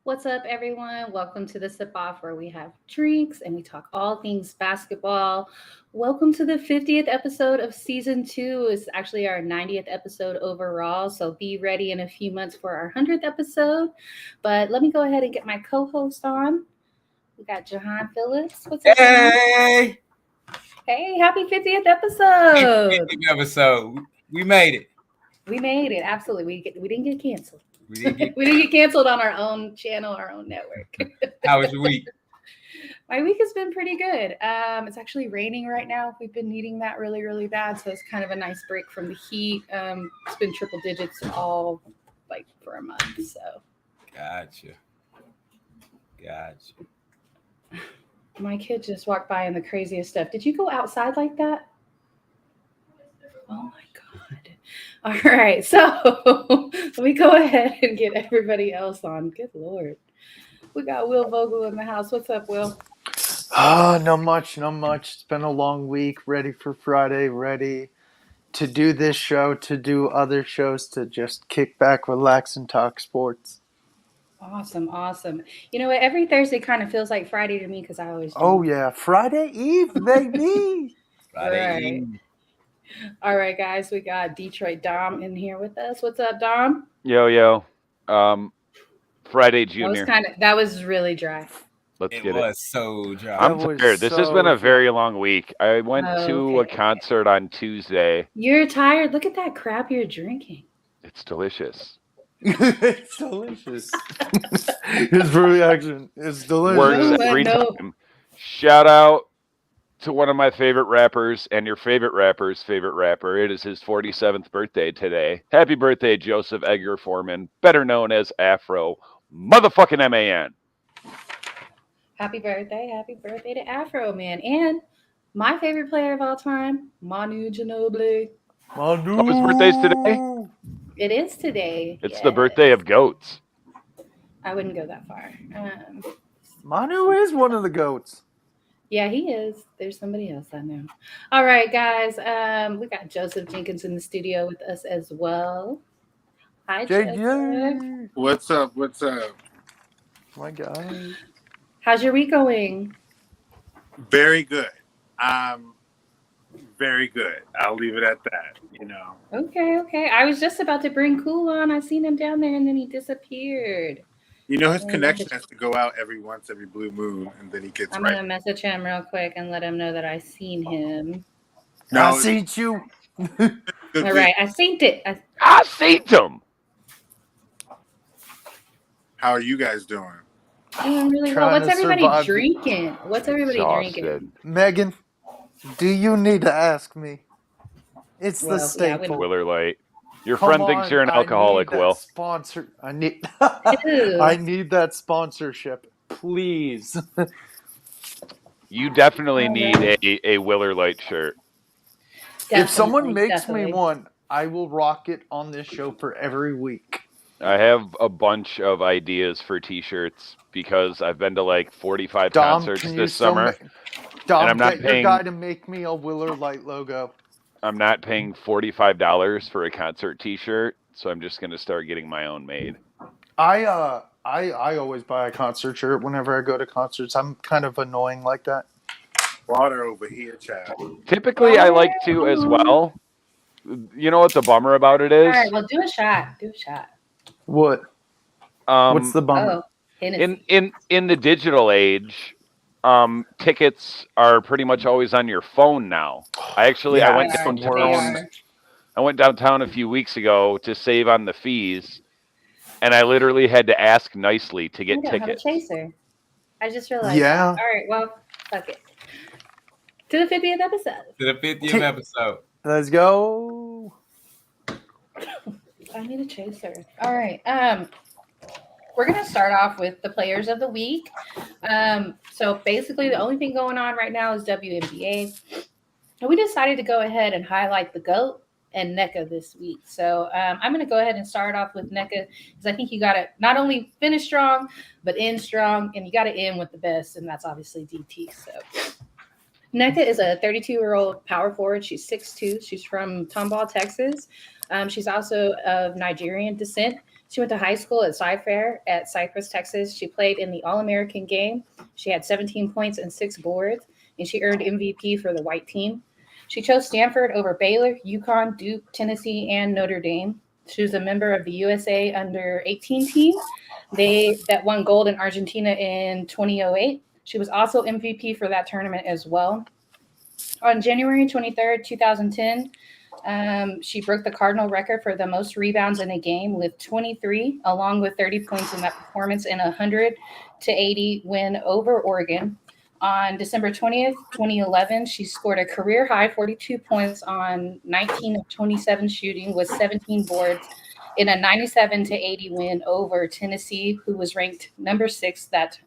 What's up, everyone? Welcome to the Sip Off, where we have drinks and we talk all things basketball. Welcome to the 50th episode of season two. It's actually our 90th episode overall, so be ready in a few months for our 100th episode. But let me go ahead and get my co host on. We got Jahan Phillips. What's up, Jahan? Hey, Hey, happy 50th episode! 50th episode. We made it. We made it. Absolutely. We didn't get canceled. We didn't get. We didn't get canceled on our own channel, our own network. How was your week? My week has been pretty good. It's actually raining right now. We've been needing that really, really bad. So it's kind of a nice break from the heat. It's been triple digits all like for a month. So Gotcha. my kid just walked by and the craziest stuff. Did you go outside like that? Oh my God. All right. So let me go ahead and get everybody else on. Good Lord. We got Will Vogel in the house. What's up, Will? Not much. It's been a long week. Ready for Friday. Ready to do this show, to do other shows, to just kick back, relax, and talk sports. Awesome. You know what? Every Thursday kind of feels like Friday to me because I always do. Oh, yeah. Friday Eve, baby. Friday Right. Eve. All right, guys. We got Detroit Dom in here with us. What's up, Dom? Yo. Friday Junior. That was really dry. Let's It get it. was so dry. I'm That was tired. This has so been a dry. very long week. I went to a Okay. concert on Tuesday. You're tired. Look at that crap you're drinking. It's delicious. It's delicious. His reaction is delicious. Works No, every no. time. Shout out to one of my favorite rappers and your favorite rapper's favorite rapper. It is his 47th birthday today. Happy birthday, Joseph Edgar Foreman, better known as Afro motherfucking MAN. Happy birthday to Afro Man. And my favorite player of all time, Manu Ginobili. Manu. His birthday's today? It is today. It's the birthday of goats. I wouldn't go that far. Manu is one of the goats. Yeah, he is. There's somebody else I know. All right, guys. We got Joseph Jenkins in the studio with us as well. Hi, Joseph. JJ. What's up? My God. How's your week going? Very good. Very good. I'll leave it at that. Okay. I was just about to bring Cool on. I seen him down there and then he disappeared. His connection has to go out every blue moon, and then he gets I'm right. gonna message him real quick and let him know that I seen him. I seen you. Good All week. right, I synced it. I seen him. How are you guys doing? Doing really well. Trying What's to everybody survive. drinking? What's everybody drinking? Exhausted. Megan, do you need to ask me? It's Well, the yeah, staple. Willer Light. Your Come friend thinks on, you're an I alcoholic, need that Will. Sponsor. I need. Ew. I need that sponsorship, please. You definitely All need right. a Willer Light shirt. If someone Definitely, makes me definitely. one, I will rock it on this show for every week. I have a bunch of ideas for T-shirts because I've been to like 45 Dom, concerts can you this still summer. Dom, I'm not get your paying- guy to make me a Willer Light logo. I'm not paying $45 for a concert T-shirt, so I'm just gonna start getting my own made. I always buy a concert shirt whenever I go to concerts. I'm kind of annoying like that. Water over here, child. Typically, I like to as well. You know what the bummer about it All is? right, well, do a shot. What? What's the bummer? Oh, Hennessy. in the digital age, tickets are pretty much always on your phone now. I went it's the downtown. worst. I went downtown a few weeks ago to save on the fees, and I literally had to ask nicely to get I don't tickets. have a chaser. I just realized. Yeah. All right, well, fuck it. To the 50th episode. To the 50th episode. Let's go. I need a chaser. All right. We're gonna start off with the players of the week. So basically, the only thing going on right now is WNBA, and we decided to go ahead and highlight the GOAT and NECA this week. So I'm gonna go ahead and start off with NECA because I think you got to not only finish strong but end strong, and you got to end with the best, and that's obviously DT. So. NECA is a 32-year-old power forward. She's 6'2". She's from Tomball, Texas. She's also of Nigerian descent. She went to high school at Cy-Fair at Cypress, Texas. She played in the All-American game. She had 17 points and 6 boards, and she earned MVP for the white team. She chose Stanford over Baylor, UConn, Duke, Tennessee, and Notre Dame. She was a member of the USA under-18 team that won gold in Argentina in 2008. She was also MVP for that tournament as well. On January 23rd, 2010, she broke the Cardinal record for the most rebounds in a game with 23, along with 30 points in that performance in a 100-80 win over Oregon. On December 20th, 2011, she scored a career high 42 points on 19 of 27 shooting with 17 boards in a 97-80 win over Tennessee, who was ranked number 6 that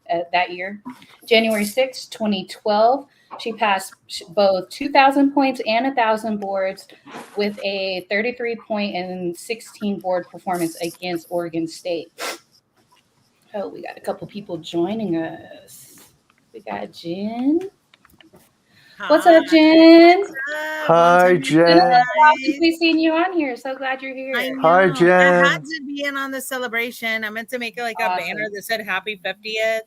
year. January 6, 2012, she passed both 2,000 points and 1,000 boards with a 33-point and 16-board performance against Oregon State. Oh, we got a couple people joining us. We got Jen. What's up, Jen? Hi, Jen. We've seen you on here. So glad you're here. I know. Hi, Jen. I had to be in on the celebration. I meant to make it like a banner that said Happy 50th.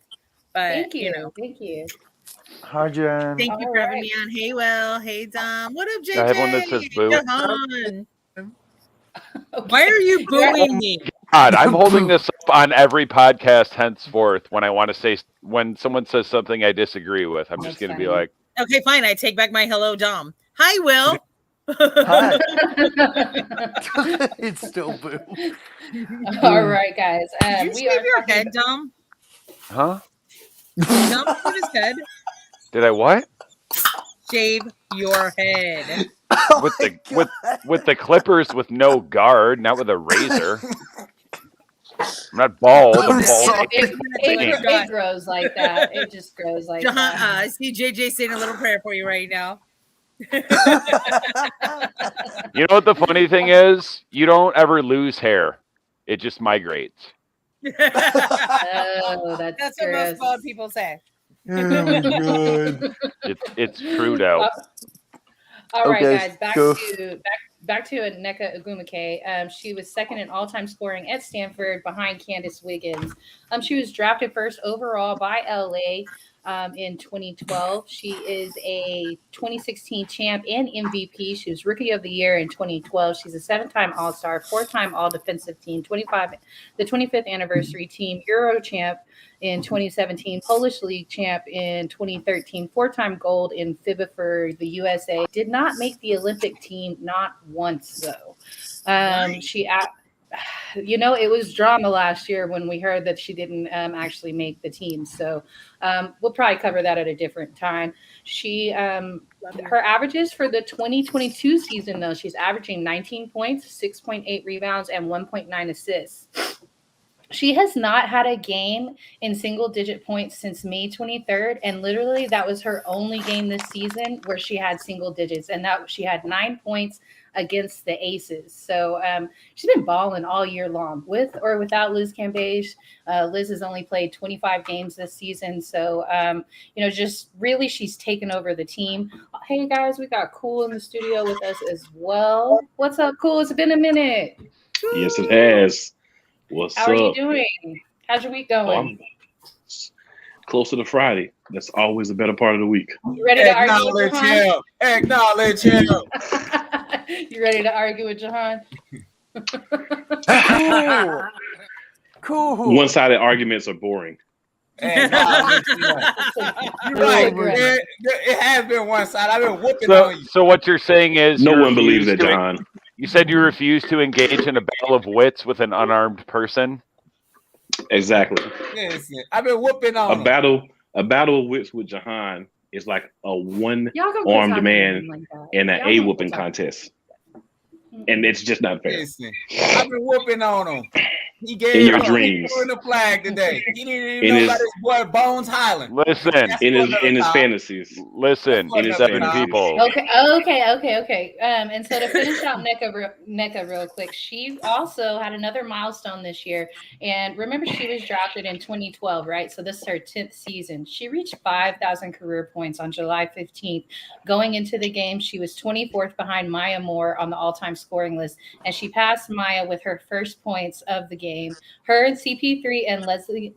But Thank you. Thank you. Hi, Jen. Thank you for having me on. Hey, Will. Hey, Dom. What up, JJ? I have one that says boo. Jahan. Why are you booing me? God, I'm holding this up on every podcast henceforth when someone says something I disagree with. I'm just going to be like, okay, fine. I take back my hello, Dom. Hi, Will. Hi. It's still boo. All right, guys. Did you shave your head, Dom? huh? Dom shaved his head. Did I what? Shave your head. With the clippers with no guard, not with a razor. I'm not bald. I'm bald. It grows like that. It just grows like that. I see JJ saying a little prayer for you right now. You know what the funny thing is? You don't ever lose hair. It just migrates. Oh, that's what most bald people say. Oh, good. It's true though. All right, guys. Back to Nneka Ogwumike. She was second in all-time scoring at Stanford behind Candace Wiggins. She was drafted first overall by LA in 2012. She is a 2016 champ and MVP. She was Rookie of the Year in 2012. She's a 7-time All-Star, 4-time All-Defensive Team, the 25th anniversary team, Euro champ in 2017, Polish League champ in 2013, 4-time gold in FIBA for the USA. Did not make the Olympic team, not once though. It was drama last year when we heard that she didn't actually make the team. So we'll probably cover that at a different time. Her averages for the 2022 season, though, she's averaging 19 points, 6.8 rebounds, and 1.9 assists. She has not had a game in single-digit points since May 23rd, and literally that was her only game this season where she had single digits, and that she had 9 points against the Aces. So she's been balling all year long, with or without Liz Cambage. Liz has only played 25 games this season, so just really she's taken over the team. Hey guys, we got Cool in the studio with us as well. What's up, Cool? It's been a minute. Yes, it has. What's up? How are you doing? How's your week going? Closer to Friday. That's always the better part of the week. You ready to argue with Jahan? Acknowledge him. You ready to argue with Jahan? Cool. One-sided arguments are boring. You're right. It has been one side. I've been whooping on you. So what you're saying is No one believes that, John. You said you refuse to engage in a battle of wits with an unarmed person. Exactly. Listen, I've been whooping on A battle of wits with Jahan is like a one-armed man in an A-whooping contest. And it's just not fair. Listen, I've been whooping on him. He gave in your dreams. The flag today. He didn't even know about his boy Bones Highland. Listen, in his fantasies. Listen, in his 7 fantasies. people. Okay. And so to finish out Nneka real quick, she also had another milestone this year. And remember, she was drafted in 2012, right? So this is her 10th season. She reached 5,000 career points on July 15th. Going into the game, she was 24th behind Maya Moore on the all-time scoring list, and she passed Maya with her first points of the game game. Her and CP3 and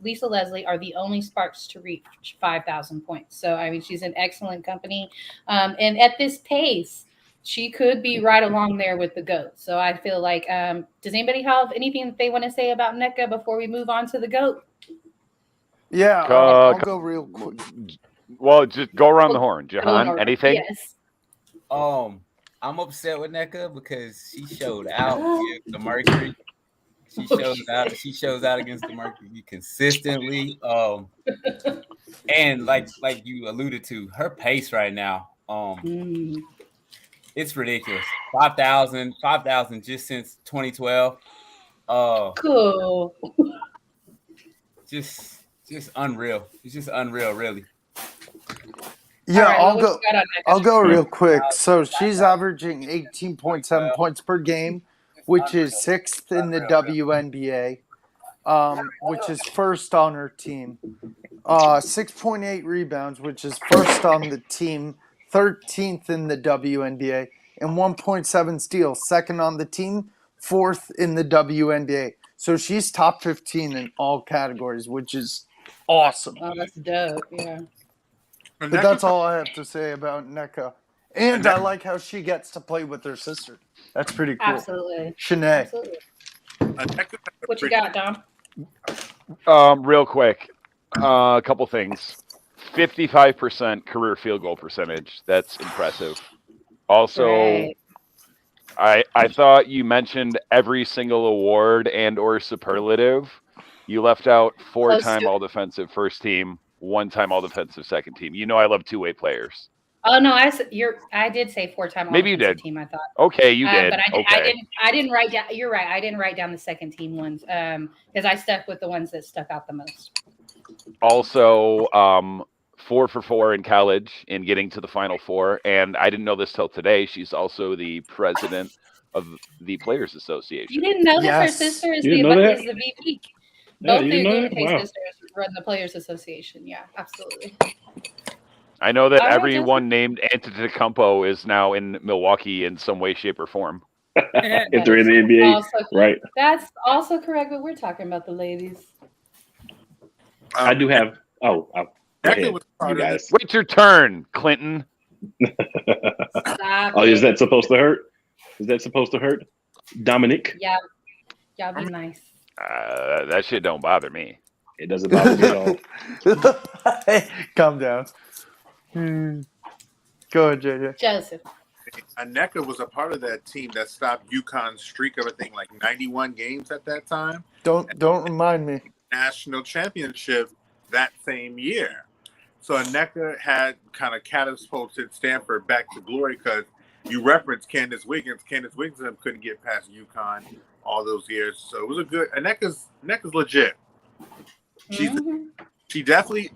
Lisa Leslie are the only Sparks to reach 5,000 points. So, I mean, she's in excellent company. And at this pace, she could be right along there with the GOAT. So I feel like, does anybody have anything that they want to say about Nneka before we move on to the GOAT? Yeah, I'll go real quick. Well, just go around the horn. Jahan, anything? Yes. I'm upset with Nneka because she showed out against the Mercury. She shows out against the Mercury consistently. And like you alluded to, her pace right now, it's ridiculous. 5,000 just since 2012. Cool. Just unreal. It's just unreal, really. Yeah, right, I'll go real quick. So she's averaging 18.7 points per game, which is 6th in the WNBA, which is first on her team. 6.8 rebounds, which is first on the team, 13th in the WNBA, and 1.7 steals, second on the team, 4th in the WNBA. So she's top 15 in all categories, which is awesome. Oh, that's dope. Yeah. But that's all I have to say about Nneka. And I like how she gets to play with her sister. That's pretty cool. Absolutely. Shanae. Absolutely. What you got, Dom? Real quick. A couple things. 55% career field goal percentage. That's impressive. Also, I thought you mentioned every single award and or superlative. You left out 4-time all-defensive first team, 1-time all-defensive second team. You know I love two-way players. Oh no, I did say 4-time Maybe you did. team. I thought. Okay, you did. But okay. I didn't write down. You're right. I didn't write down the second team ones because I stuck with the ones that stuck out the most. Also, 4 for 4 in college in getting to the Final Four, and I didn't know this till today. She's also the president of the Players Association. You didn't know that her sister is the VP. Both the Uguinte sisters run the Players Association. Yeah, absolutely. I know that everyone named Antetokounmpo is now in Milwaukee in some way, shape, or form. If they're in the NBA, right? That's also correct, but we're talking about the ladies. I do have. Go ahead, you guys. Wait your turn, Clinton. Is that supposed to hurt? Is that supposed to hurt, Dominic? Yeah, be nice. That shit don't bother me. It doesn't bother me at all. Calm down. Go ahead, JJ. Joseph. Nneka was a part of that team that stopped UConn's streak of, I think, like 91 games at that time. Don't remind me. National championship that same year. So Nneka had kind of catapulted Stanford back to glory because you referenced Candace Wiggins. Candace Wiggins couldn't get past UConn all those years. So it was a good. Nneka's legit. She definitely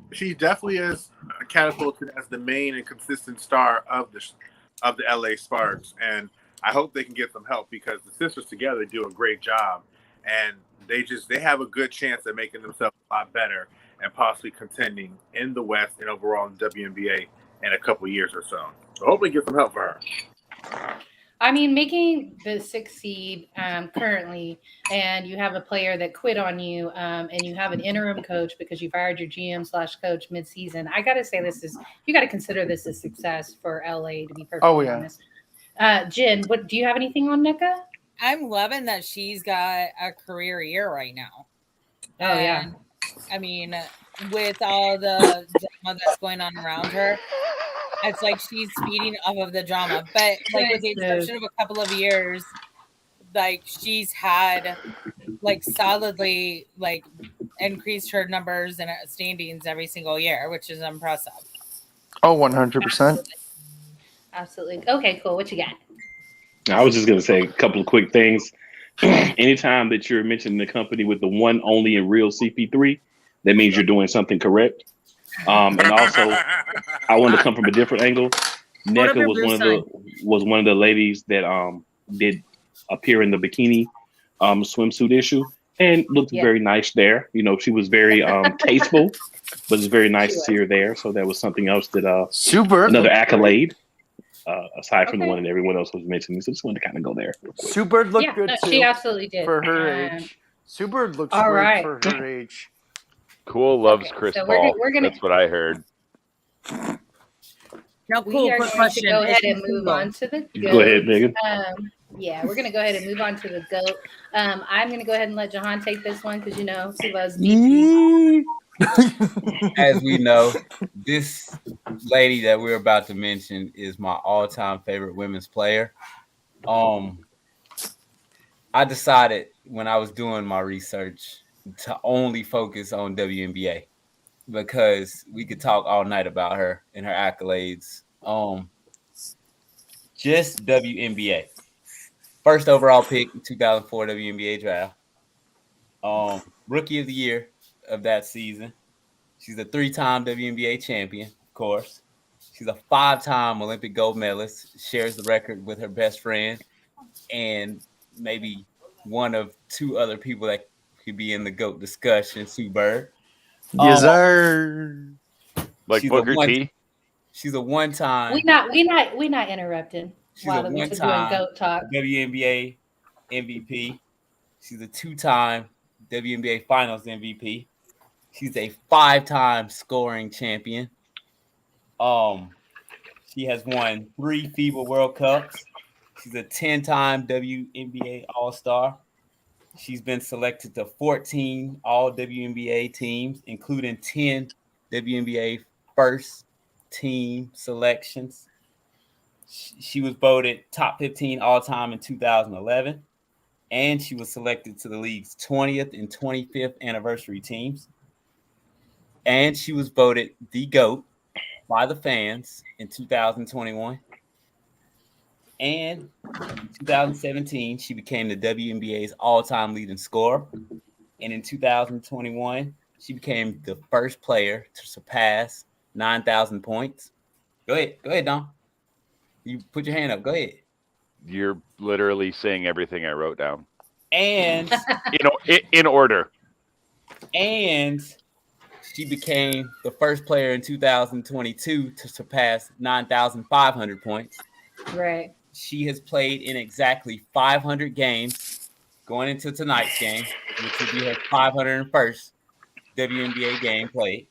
is catapulted as the main and consistent star of the LA Sparks, and I hope they can get some help because the sisters together do a great job, and they have a good chance at making themselves a lot better and possibly contending in the West and overall in WNBA in a couple years or so. So hopefully get some help for her. I mean, making the 6th seed currently, and you have a player that quit on you, and you have an interim coach because you fired your GM/coach mid-season. I got to say, you got to consider this a success for LA, to be perfectly honest. Jen, do you have anything on Nneka? I'm loving that she's got a career year right now. Oh, yeah. I mean, with all the drama that's going on around her, it's like she's feeding off of the drama. But like with the exception of a couple of years, like she's had like solidly like increased her numbers and standings every single year, which is impressive. Oh, 100%. Absolutely. Okay, cool. What you got? I was just going to say a couple of quick things. Anytime that you're mentioning the company with the one, only, and real CP3, that means you're doing something correct. And also, I want to come from a different angle. Nneka was one of the ladies that did appear in the bikini swimsuit issue and looked very nice there. You know, she was very tasteful, but it's very nice to see her there. So that was something else that another accolade. Aside from the one that everyone else was mentioning, so just wanted to kind of go there. Super looked good too. She absolutely did for her age. Sue Bird looks All great right. for her age. Cool loves Okay, Chris so Paul. we're gonna- That's what I heard. Now, We cool. are Quick going to question: go Is ahead she and move single? on to the Go ahead, GOAT. Megan. Yeah, we're going to go ahead and move on to the GOAT. I'm going to go ahead and let Jahan take this one because, you know, he loves DT. As we know, this lady that we're about to mention is my all-time favorite women's player. I decided when I was doing my research to only focus on WNBA because we could talk all night about her and her accolades. Just WNBA. First overall pick in 2004 WNBA draft. Rookie of the year of that season. She's a 3-time WNBA champion, of course. She's a 5-time Olympic gold medalist, shares the record with her best friend, and maybe one of 2 other people that could be in the GOAT discussion, Sue Bird. Yes, sir. Like she's Booker T. She's a one-time. We not interrupting She's while a we're doing one-time GOAT talk. WNBA MVP. She's a 2-time WNBA Finals MVP. She's a 5-time scoring champion. She has won 3 FIBA World Cups. She's a 10-time WNBA All-Star. She's been selected to 14 All WNBA teams, including 10 WNBA first team selections. She was voted top 15 all-time in 2011, and she was selected to the league's 20th and 25th anniversary teams. And she was voted the GOAT by the fans in 2021. And in 2017, she became the WNBA's all-time leading scorer. And in 2021, she became the first player to surpass 9,000 points. Go ahead, Don. You put your hand up. Go ahead. You're literally saying everything I wrote down. And in order. And she became the first player in 2022 to surpass 9,500 points. Right. She has played in exactly 500 games going into tonight's game, which will be her 501st WNBA game played.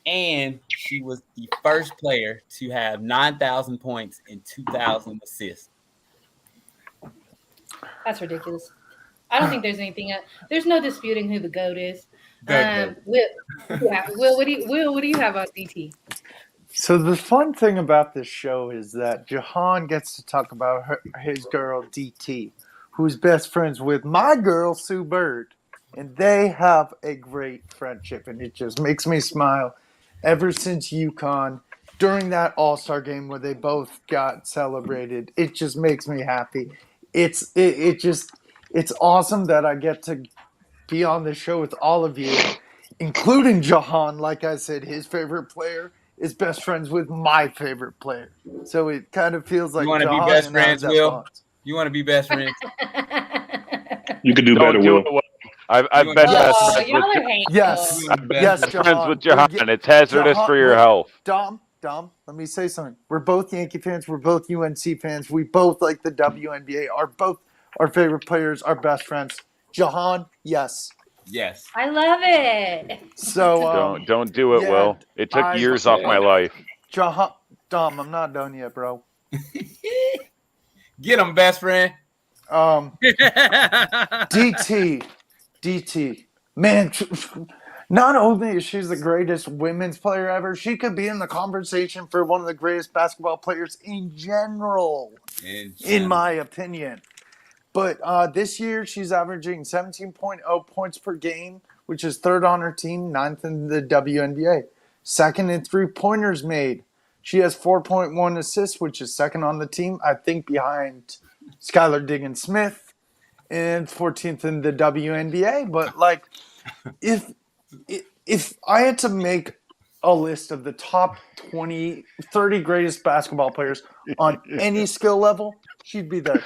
And she was the first player to have 9,000 points and 2,000 assists. That's ridiculous. I don't think there's anything. There's no disputing who the GOAT is. The Will, what do you have on DT? So the fun thing about this show is that Jahan gets to talk about his girl DT, who's best friends with my girl Sue Bird, and they have a great friendship, and it just makes me smile. Ever since UConn, during that All-Star game where they both got celebrated, it just makes me happy. It's awesome that I get to be on the show with all of you, including Jahan. Like I said, his favorite player is best friends with my favorite player. So it kind of feels like you want to be Jahan best and I friends, have Will? bonds. You want to be best friends? You could do better, Don't do Will. it. Will. I've You been wanna- best Oh, friends y'all with are hateful. Yes, You wanna be best yes, friends? friends Jahan. with Jahan. It's hazardous Jahan, for your wait. health. Dom, let me say something. We're both Yankee fans. We're both UNC fans. We both like the WNBA. Our favorite players, our best friends. Jahan, yes. Yes. I love it. So Don't do it, yeah, Will. It took years off my life. Jahan, Dom, I'm not done yet, bro. Get him, best friend. DT, man, not only is she the greatest women's player ever, she could be in the conversation for one of the greatest basketball players in general, in my opinion. But this year, she's averaging 17.0 points per game, which is third on her team, ninth in the WNBA. Second in three-pointers made. She has 4.1 assists, which is second on the team, I think behind Skylar Diggins-Smith, and 14th in the WNBA. But, like, if I had to make a list of the top 20, 30 greatest basketball players on any skill level, she'd be there.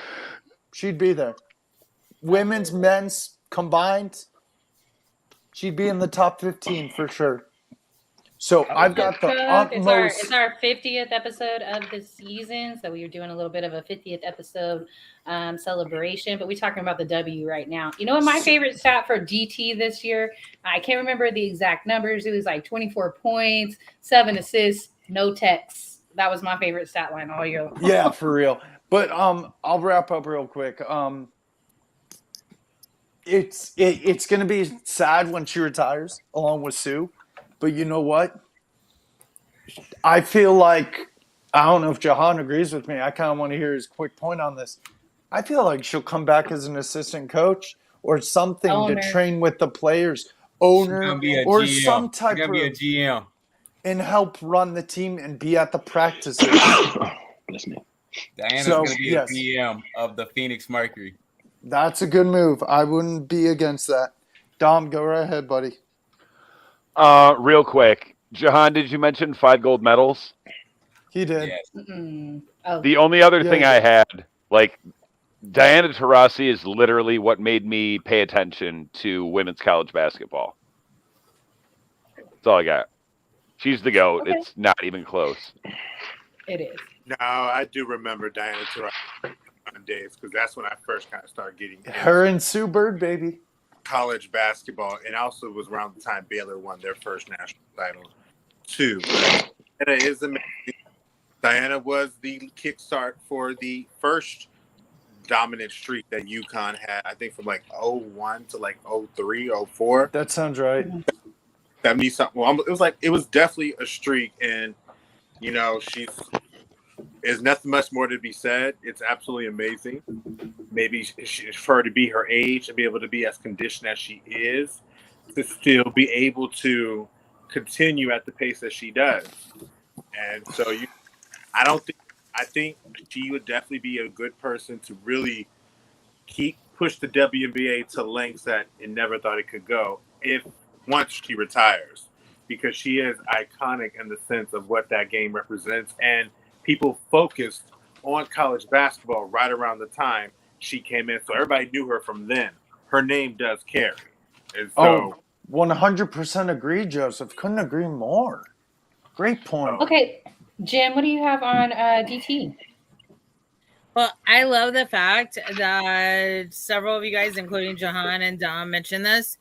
She'd be there. Women's, men's combined, she'd be in the top 15 for sure. So I've got the utmost. It's our 50th episode of the season, so we are doing a little bit of a 50th episode celebration. But we're talking about the W right now. You know what my favorite stat for DT this year? I can't remember the exact numbers. It was like 24 points, 7 assists, no texts. That was my favorite stat line all year long. Yeah, for real. But I'll wrap up real quick. It's going to be sad when she retires, along with Sue. But you know what? I feel like, I don't know if Jahan agrees with me. I kind of want to hear his quick point on this. I feel like she'll come back as an assistant coach or something to train with the players, owner, or GM. some type of be a GM, and help run the team and be at the practices. Bless me. Diana's going to be a GM of the Phoenix Mercury. That's a good move. I wouldn't be against that. Dom, go right ahead, buddy. Real quick, Jahan, did you mention 5 gold medals? He did. Yes. Oh. The only other thing I had, like, Diana Taurasi is literally what made me pay attention to women's college basketball. That's all I got. She's the GOAT. Okay. It's not even close. It is. No, I do remember Diana Taurasi on days because that's when I first kind of started getting her and Sue Bird, baby. College basketball, and also was around the time Baylor won their first national title too. Diana is amazing. Diana was the kickstart for the first dominant streak that UConn had, I think from like 01 to like 03, 04. That sounds right. 70 something. Well, it was definitely a streak, and there's nothing much more to be said. It's absolutely amazing. Maybe for her to be her age and be able to be as conditioned as she is, to still be able to continue at the pace that she does. And so I think she would definitely be a good person to really push the WNBA to lengths that it never thought it could go once she retires, because she is iconic in the sense of what that game represents, and people focused on college basketball right around the time she came in, so everybody knew her from then. Her name does carry, and so 100% agree, Joseph. Couldn't agree more. Great point. Okay, Jim, what do you have on DT? Well, I love the fact that several of you guys, including Jahan and Dom, mentioned this,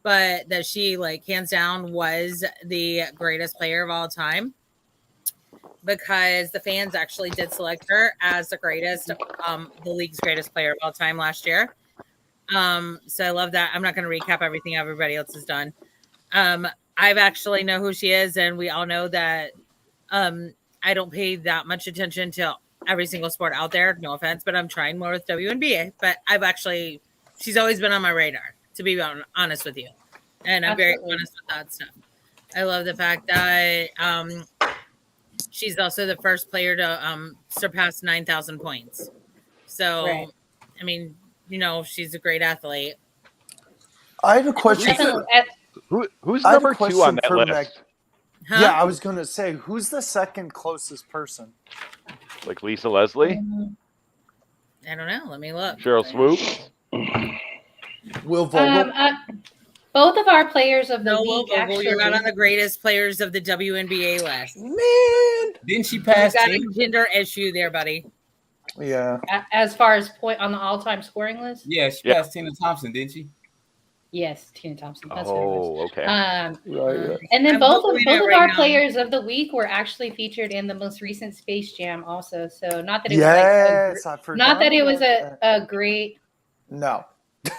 but that she, like, hands down was the greatest player of all time, because the fans actually did select her as the greatest, the league's greatest player of all time last year. So I love that. I'm not going to recap everything everybody else has done. I've actually know who she is, and we all know that I don't pay that much attention to every single sport out there. No offense, but I'm trying more with WNBA. But she's always been on my radar, to be honest with you. And I'm very honest with that stuff. I love the fact that she's also the first player to surpass 9,000 points. So, right. I mean, she's a great athlete. I have a question. Who's number 2 on that list? Huh? Yeah, I was going to say, who's the second closest person? Like Lisa Leslie? I don't know. Let me look. Cheryl Swoop? Will Vogel? Both of our players of the league, actually. You're not on the greatest players of the WNBA list. Man! Didn't she pass? You got a gender issue there, buddy. Yeah. As far as point on the all-time scoring list? Yeah, she passed Tina Thompson, didn't she? Yes, Tina Thompson. That's okay. Right. And then both of our players of the week were actually featured in the most recent Space Jam also. So not that it was I forgot. Not that it was a great. No.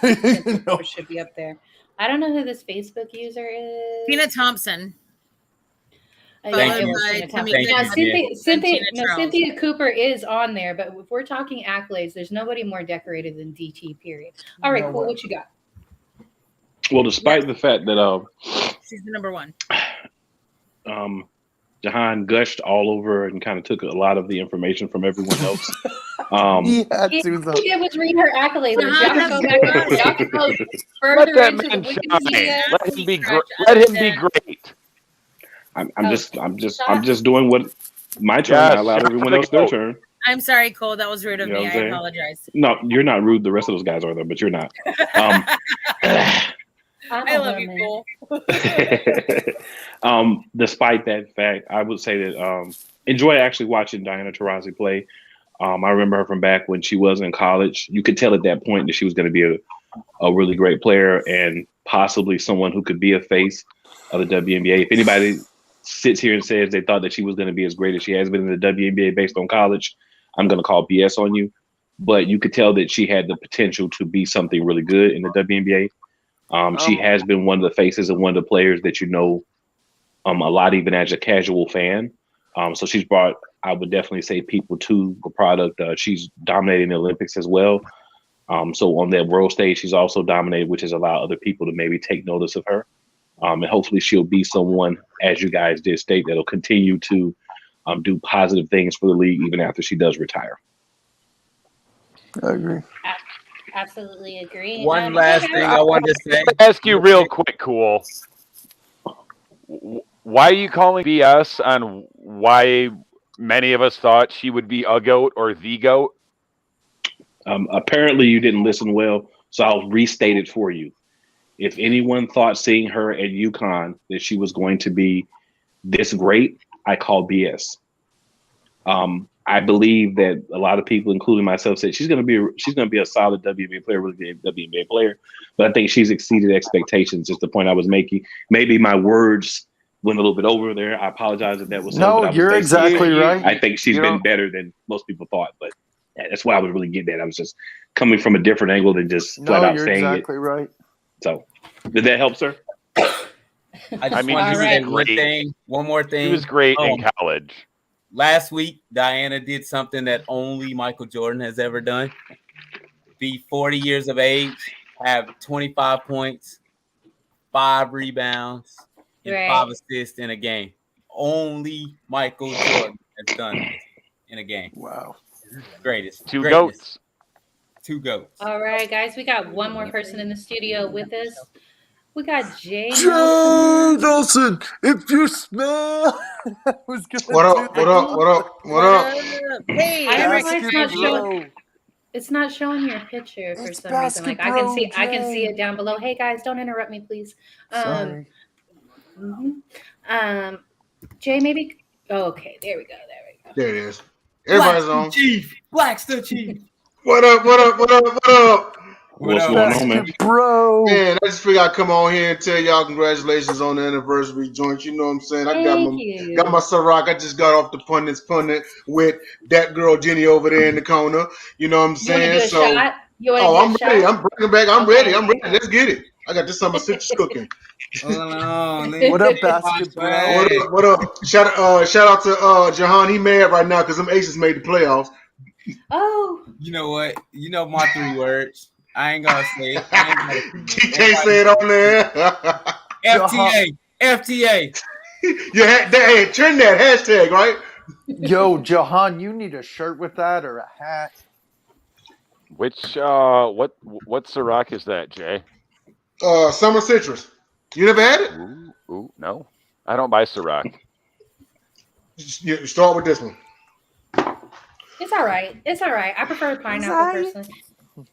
It should be up there. I don't know who this Facebook user is. Tina Thompson. Cynthia Cooper is on there, but if we're talking accolades, there's nobody more decorated than DT, period. All right, cool. What you got? Well, despite the fact that she's the number 1. Jahan gushed all over and kind of took a lot of the information from everyone else. He did was read her accolades. Y'all can go further into the Wikipedia. Let him be great. I'm just doing what my turn. I allowed everyone else their turn. I'm sorry, Cole. That was rude of me. I apologize. No, you're not rude. The rest of those guys are though, but you're not. I love you, Cole. Despite that fact, I would say that enjoy actually watching Diana Taurasi play. I remember her from back when she was in college. You could tell at that point that she was going to be a really great player and possibly someone who could be a face of the WNBA. If anybody sits here and says they thought that she was going to be as great as she has been in the WNBA based on college, I'm going to call BS on you. But you could tell that she had the potential to be something really good in the WNBA. She has been one of the faces and one of the players that you know a lot, even as a casual fan. So she's brought, I would definitely say, people to the product. She's dominating the Olympics as well. So on that world stage, she's also dominated, which has allowed other people to maybe take notice of her. And hopefully she'll be someone, as you guys did state, that'll continue to do positive things for the league even after she does retire. I agree. Absolutely agree. One last thing I wanted to say. Ask you real quick, Cool. Why are you calling BS on why many of us thought she would be a GOAT or the GOAT? Apparently you didn't listen well, so I'll restate it for you. If anyone thought seeing her at UConn that she was going to be this great, I call BS. I believe that a lot of people, including myself, said she's going to be a solid WNBA player, really good WNBA player. But I think she's exceeded expectations. Is the point I was making. Maybe my words went a little bit over there. I apologize if that was No, you're exactly right. I think she's been better than most people thought, but that's why I was really getting at. I was just coming from a different angle than just flat out saying exactly right. So, did that help, sir? I mean, he was say great. one more thing. He was great in college. Last week, Diana did something that only Michael Jordan has ever done. Be 40 years of age, have 25 points, 5 rebounds, and 5 assists in a game. Only Michael Jordan has done this in a game. Wow. Greatest. Two GOATs. All right, guys, we got one more person in the studio with us. We got Jay Nelson. If you smell, I was gonna What up? Hey, it's not showing your picture for some reason. Like I can see it down below. Hey guys, don't interrupt me, please. Sorry. Jay, maybe. Oh, okay, there we go. There it is. Everybody's on. Black's the chief. What up? What's going on, man? Bro. Man, I just figured I'd come on here and tell y'all congratulations on the anniversary joint. You know what I'm saying? I got my Ciroc. I just got off the punnet with that girl Jenny over there in the corner. You know what I'm saying? I'm ready. I'm bringing back. I'm ready. Let's get it. I got this summer citrus cooking. What up, basketball? What up? Shout out to Jahan. He mad right now because them Aces made the playoffs. Oh. You know what? You know my 3 words. I ain't gonna say it. You can't say it on there. FTA. Hey, trend that hashtag, right? Yo, Jahan, you need a shirt with that or a hat. Which what Ciroc is that, Jay? Summer citrus. You never had it? Ooh, no. I don't buy Ciroc. You start with this one. It's all right. I prefer pineapple personally.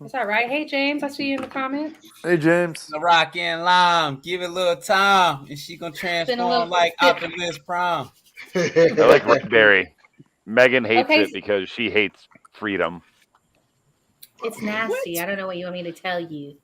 It's all right. Hey James, I see you in the comments. Hey James. The rock and lime. Give it a little time, and she gonna transform like Optimus Prime. I like Rick Barry. Megan hates it because she hates freedom. It's nasty. I don't know what you want me to tell you.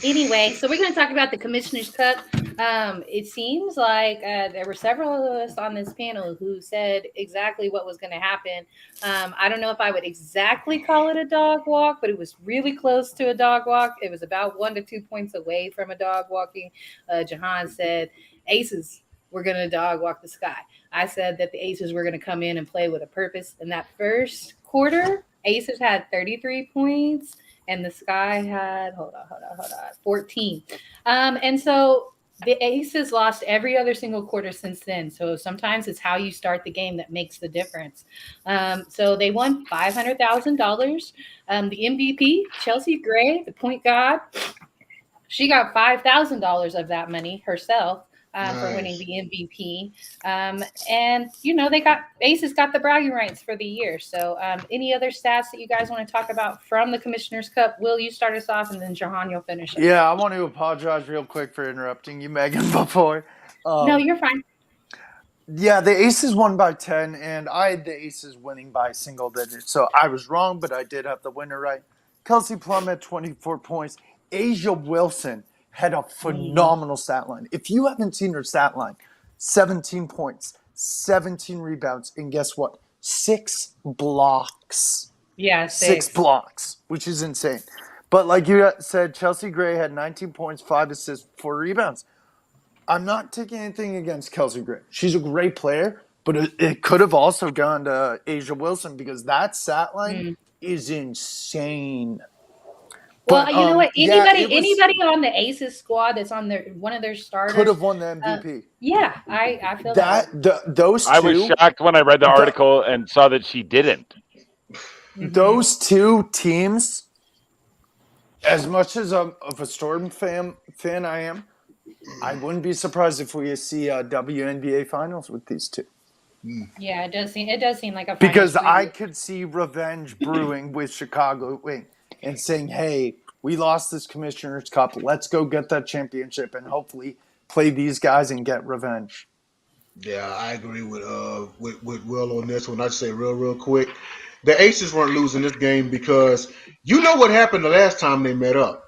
Anyway, so we're going to talk about the Commissioner's Cup. It seems like there were several of us on this panel who said exactly what was going to happen. I don't know if I would exactly call it a dog walk, but it was really close to a dog walk. It was about 1 to 2 points away from a dog walking. Jahan said, Aces, we're going to dog walk the Sky. I said that the Aces were going to come in and play with a purpose. In that first quarter, Aces had 33 points. And the Sky had, hold on, 14. And so the Aces lost every other single quarter since then. So sometimes it's how you start the game that makes the difference. So they won $500,000. The MVP, Chelsea Gray, the point guard, she got $5,000 of that money herself. for winning the MVP. And the Aces got the bragging rights for the year. So any other stats that you guys want to talk about from the Commissioner's Cup? Will, you start us off, and then Jahan, you'll finish us. Yeah, I want to apologize real quick for interrupting you, Megan, before. No, you're fine. Yeah, the Aces won by 10, and I had the Aces winning by single digits. So I was wrong, but I did have the winner right. Kelsey Plum had 24 points. Asia Wilson had a phenomenal stat line. If you haven't seen her stat line, 17 points, 17 rebounds, and guess what? 6 blocks. Yeah, 6 blocks, which is insane. But like you said, Chelsea Gray had 19 points, 5 assists, 4 rebounds. I'm not taking anything against Kelsey Gray. She's a great player, but it could have also gone to Asia Wilson because that stat line is insane. Well, But, you know what? Anybody was- on the Aces squad that's on one of their starters could have won the MVP. Yeah, I feel those two. I was shocked when I read the article and saw that she didn't. Those two teams, as much as of a Storm fan I am, I wouldn't be surprised if we see a WNBA finals with these two. Yeah, it does seem like a finals Because preview. I could see revenge brewing with Chicago and saying, "Hey, we lost this Commissioner's Cup. Let's go get that championship and hopefully play these guys and get revenge." Yeah, I agree with Will on this one. I'd say real quick. The Aces weren't losing this game because you know what happened the last time they met up.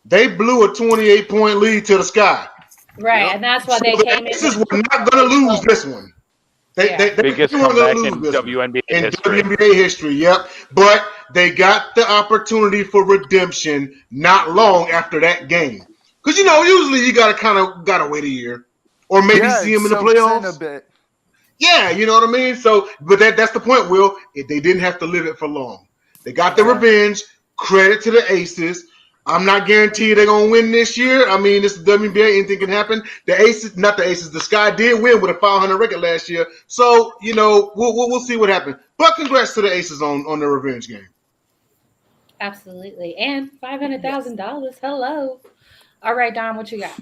They blew a 28-point lead to the sky. Right, and that's why they came in. The Aces were not going to lose this one. They biggest weren't comeback gonna in lose this WNBA one. history. WNBA history, yep. But they got the opportunity for redemption not long after that game. Because usually you gotta wait a year, or maybe see them in the playoffs. A bit. Yeah, you know what I mean? So, but that's the point, Will. They didn't have to live it for long. They got the revenge. Credit to the Aces. I'm not guaranteed they're going to win this year. I mean, it's the WNBA. Anything can happen. The Aces, not the Aces, the Sky did win with a 500 record last year. So, we'll see what happens. But congrats to the Aces on the revenge game. Absolutely. And $500,000. Hello. All right, Don, what you got?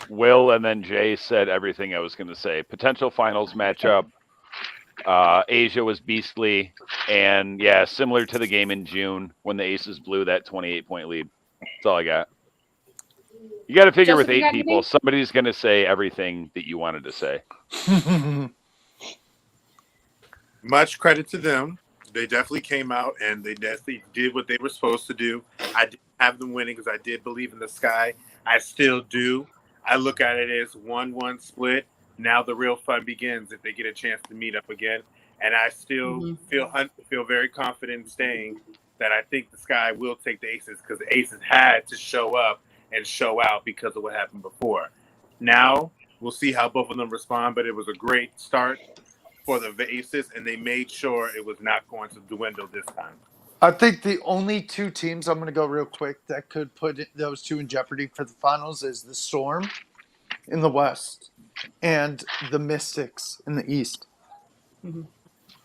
Will and then Jay said everything I was going to say. Potential finals matchup. Asia was beastly, and yeah, similar to the game in June when the Aces blew that 28-point lead. That's all I got. You got to figure Joseph, with 8 people, somebody's going to say everything that you wanted to say. Much credit to them. They definitely came out and they definitely did what they were supposed to do. I did have them winning because I did believe in the Sky. I still do. I look at it as 1-1 split. Now the real fun begins if they get a chance to meet up again. And I still feel very confident in saying that I think the Sky will take the Aces because the Aces had to show up and show out because of what happened before. Now we'll see how both of them respond, but it was a great start for the Aces, and they made sure it was not going to dwindle this time. I think the only two teams, I'm going to go real quick, that could put those two in jeopardy for the finals is the Storm in the West and the Mystics in the East.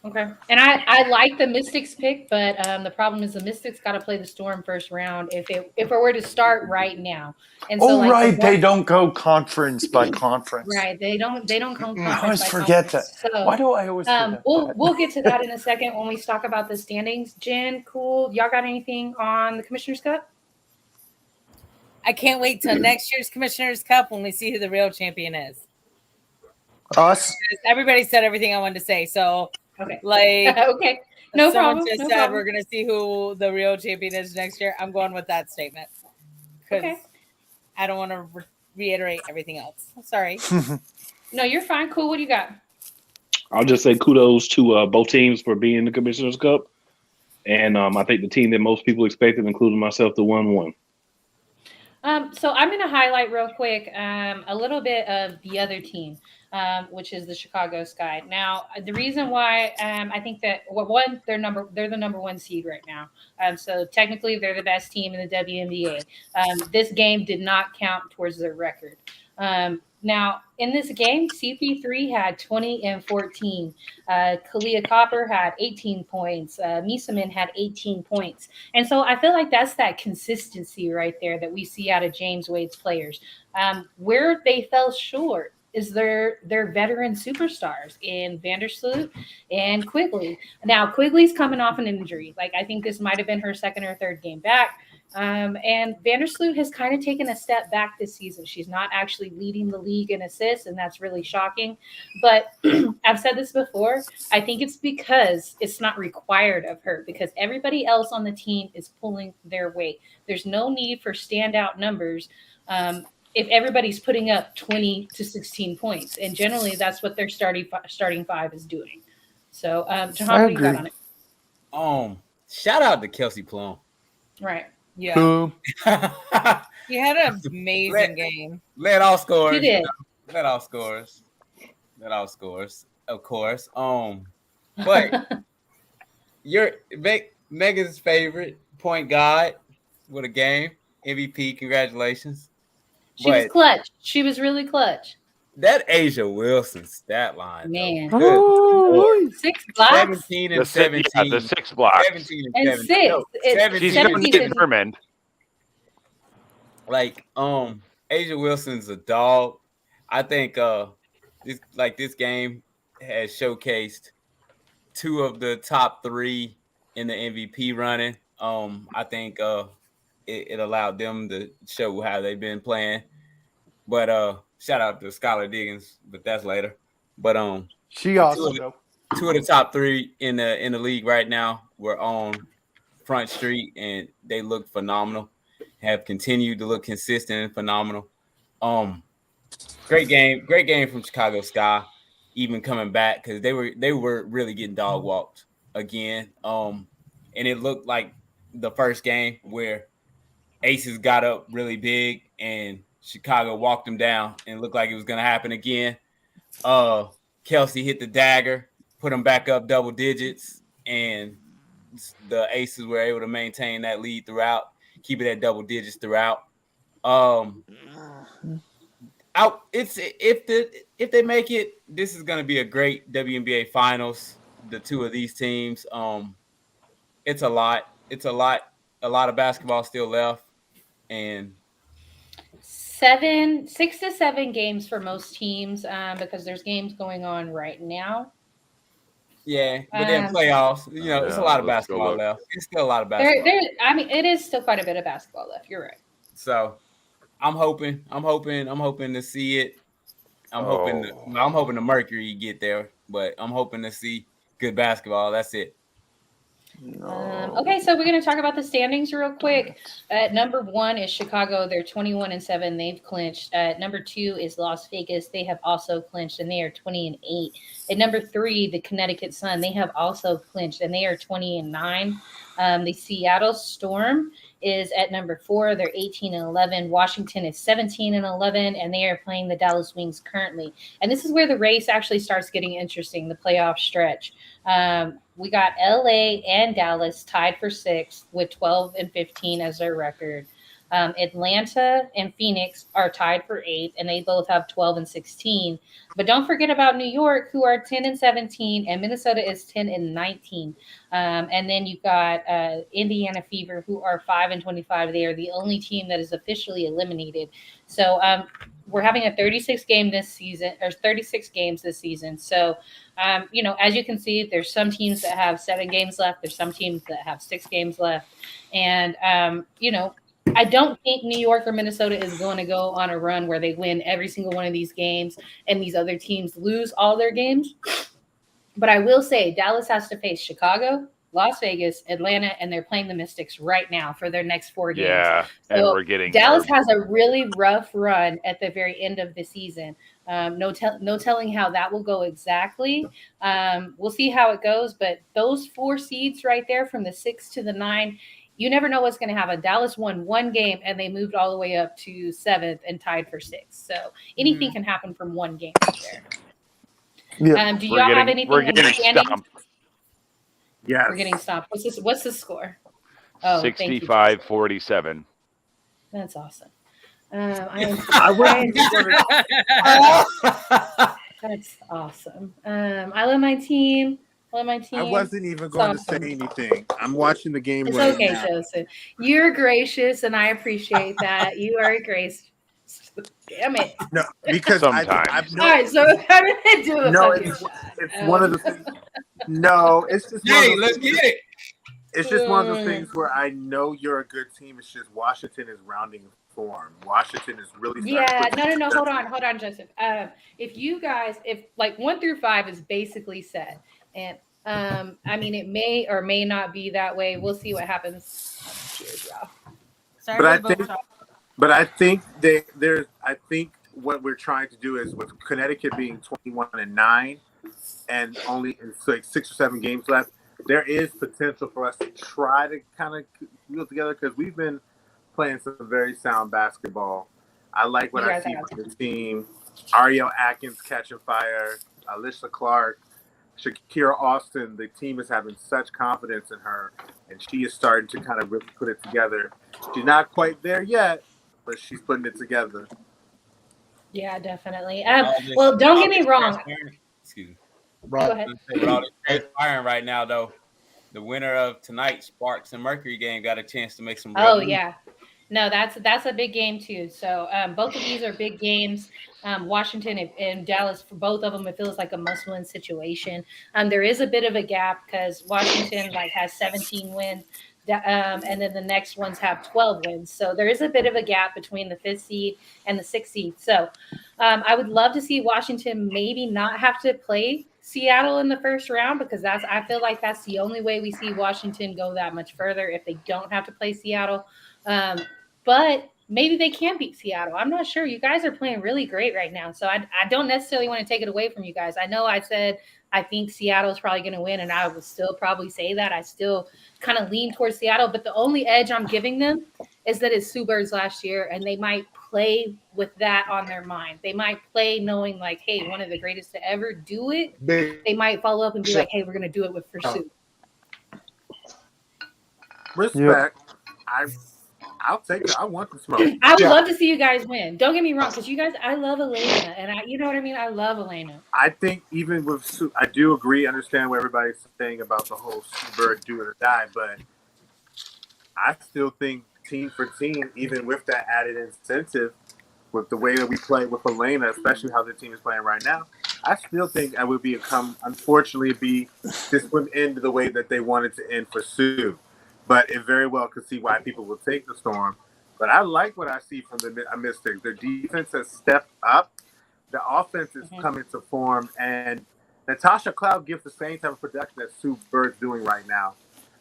Okay. And I like the Mystics pick, but the problem is the Mystics got to play the Storm first round if it were to start right now. And so, they don't go conference by conference. Right. They don't go conference I always by forget conference. that. So, why do I always forget that? We'll get to that in a second when we talk about the standings. Jen, cool. Y'all got anything on the Commissioner's Cup? I can't wait till next year's Commissioner's Cup when we see who the real champion is. Us? Everybody said everything I wanted to say. So, okay. Okay. No someone problem. just said we're going to see who the real champion is next year. I'm going with that statement. Because I don't want to reiterate everything else. Sorry. No, you're fine. Cool. What do you got? I'll just say kudos to both teams for being in the Commissioner's Cup. And I think the team that most people expected, including myself, the won. So I'm going to highlight real quick a little bit of the other team, which is the Chicago Sky. Now, the reason why I think that they're the number 1 seed right now. So technically, they're the best team in the WNBA. This game did not count towards their record. Now, in this game, CP3 had 20 and 14. Kalia Copper had 18 points. Misamin had 18 points. And so I feel like that's that consistency right there that we see out of James Wade's players. Where they fell short is their veteran superstars in Vandersloot and Quigley. Now, Quigley's coming off an injury. Like, I think this might have been her second or third game back. And Vandersloot has kind of taken a step back this season. She's not actually leading the league in assists, and that's really shocking. But I've said this before. I think it's because it's not required of her, because everybody else on the team is pulling their weight. There's no need for standout numbers if everybody's putting up 20 to 16 points. And generally, that's what their starting five is doing. So, Jahan, what do you got on it? Shout out to Kelsey Plum. Right. Yeah. Boom. He had an amazing game. Led all scores. He did. Led all scores. Of course. But you're Megan's favorite point guard with a game. MVP, congratulations. She was clutch. She was really clutch. That Asia Wilson stat line, man. Oh, 6 blocks. 17 and 17. Yeah, the 6 blocks. 17 and 17. 6. No, She's 17 going to get determined. Like, Asia Wilson's a dog. I think this game has showcased 2 of the top 3 in the MVP running. I think it allowed them to show how they've been playing. But shout out to Skylar Diggins, but that's later. But she also 2 of the top 3 in the league right now were on Front Street, and they look phenomenal. Have continued to look consistent and phenomenal. Great game from Chicago Sky, even coming back, because they were really getting dog walked again. And it looked like the first game where Aces got up really big and Chicago walked them down, and looked like it was going to happen again. Kelsey hit the dagger, put them back up double digits, and the Aces were able to maintain that lead throughout, keep it at double digits throughout. If they make it, this is going to be a great WNBA finals. The 2 of these teams. It's a lot of basketball still left, and 6 to 7 games for most teams, because there's games going on right now. Yeah, but then playoffs, it's a lot of basketball left. It's still a lot of basketball. It is still quite a bit of basketball left. You're right. So, I'm hoping to see it. I'm hoping the Mercury get there, but I'm hoping to see good basketball. That's it. Okay, so we're going to talk about the standings real quick. At number 1 is Chicago. They're 21 and 7. They've clinched. At number 2 is Las Vegas. They have also clinched, and they are 20 and 8. At number 3, the Connecticut Sun. They have also clinched, and they are 20 and 9. The Seattle Storm is at number 4. They're 18 and 11. Washington is 17 and 11, and they are playing the Dallas Wings currently. And this is where the race actually starts getting interesting, the playoff stretch. We got LA and Dallas tied for 6th with 12 and 15 as their record. Atlanta and Phoenix are tied for 8th, and they both have 12 and 16. But don't forget about New York, who are 10 and 17, and Minnesota is 10 and 19. And then you've got Indiana Fever, who are 5 and 25. They are the only team that is officially eliminated. So we're having a 36 games this season. So, as you can see, there's some teams that have 7 games left. There's some teams that have 6 games left. And, I don't think New York or Minnesota is going to go on a run where they win every single one of these games and these other teams lose all their games. But I will say Dallas has to face Chicago, Las Vegas, Atlanta, and they're playing the Mystics right now for their next 4 games. Yeah, so and we're getting Dallas has a really rough run at the very end of the season. No telling how that will go exactly. We'll see how it goes. But those 4 seeds right there, from the 6 to the 9, you never know what's going to happen. Dallas won 1 game, and they moved all the way up to 7th and tied for 6th. So anything can happen from 1 game right there. Yeah. Do y'all have anything in the standings? Yes. We're getting stopped. What's the score? Oh, 65-47. That's awesome. I wasn't even That's awesome. I love my team. I wasn't even going to say anything. I'm watching the game It's right okay, now. Joseph. You're gracious, and I appreciate that. You are gracious. Damn it. No, because Sometimes. All right, so how did I do a No, fucking it's one of the things. No, it's just one of Hey, those let's things. get it. It's just one of those things where I know you're a good team. It's just Washington is rounding form. Washington is really no. Hold on, Joseph. If you guys, if like 1 through 5 is basically set, and I mean, it may or may not be that way. We'll see what happens. Cheers, y'all. Sorry, But I think I think what we're trying to do is with Connecticut being 21-9 and only like 6 or 7 games left, there is potential for us to try to kind of wheel together because we've been playing some very sound basketball. I like what I see from the team. Ariel Atkins catching fire, Alyssa Clark, Shakira Austin. The team is having such confidence in her, and she is starting to kind of really put it together. She's not quite there yet, but she's putting it together. Yeah, definitely. Well, don't get me wrong. Excuse me. Right. Go ahead. With all this transpiring right now, though, the winner of tonight's Sparks and Mercury game got a chance to make some. Oh yeah, no, that's a big game too. So both of these are big games. Washington and Dallas, for both of them, it feels like a must-win situation. There is a bit of a gap because Washington has 17 wins, and then the next ones have 12 wins. So there is a bit of a gap between the 5th seed and the 6th seed. So I would love to see Washington maybe not have to play Seattle in the first round because I feel like that's the only way we see Washington go that much further if they don't have to play Seattle. But maybe they can beat Seattle. I'm not sure. You guys are playing really great right now. So I don't necessarily want to take it away from you guys. I know I said I think Seattle's probably going to win, and I would still probably say that. I still kind of lean towards Seattle, but the only edge I'm giving them is that it's Sue Bird's last year, and they might play with that on their mind. They might play knowing hey, one of the greatest to ever do it. They might follow up and be like, hey, we're going to do it for Sue. Respect. I'll take it. I want the smoke. I would love to see you guys win. Don't get me wrong, because you guys, I love Elena, and you know what I mean? I love Elena. I think even with Sue, I do agree, understand what everybody's saying about the whole Sue Bird do it or die, but I still think team for team, even with that added incentive, with the way that we play with Elena, especially how the team is playing right now, I still think I would unfortunately, this would end the way that they wanted to end for Sue. But it very well could see why people will take the Storm. But I like what I see from the Mystics. Their defense has stepped up. The offense is coming to form. And Natasha Cloud gives the same type of production that Sue Bird's doing right now.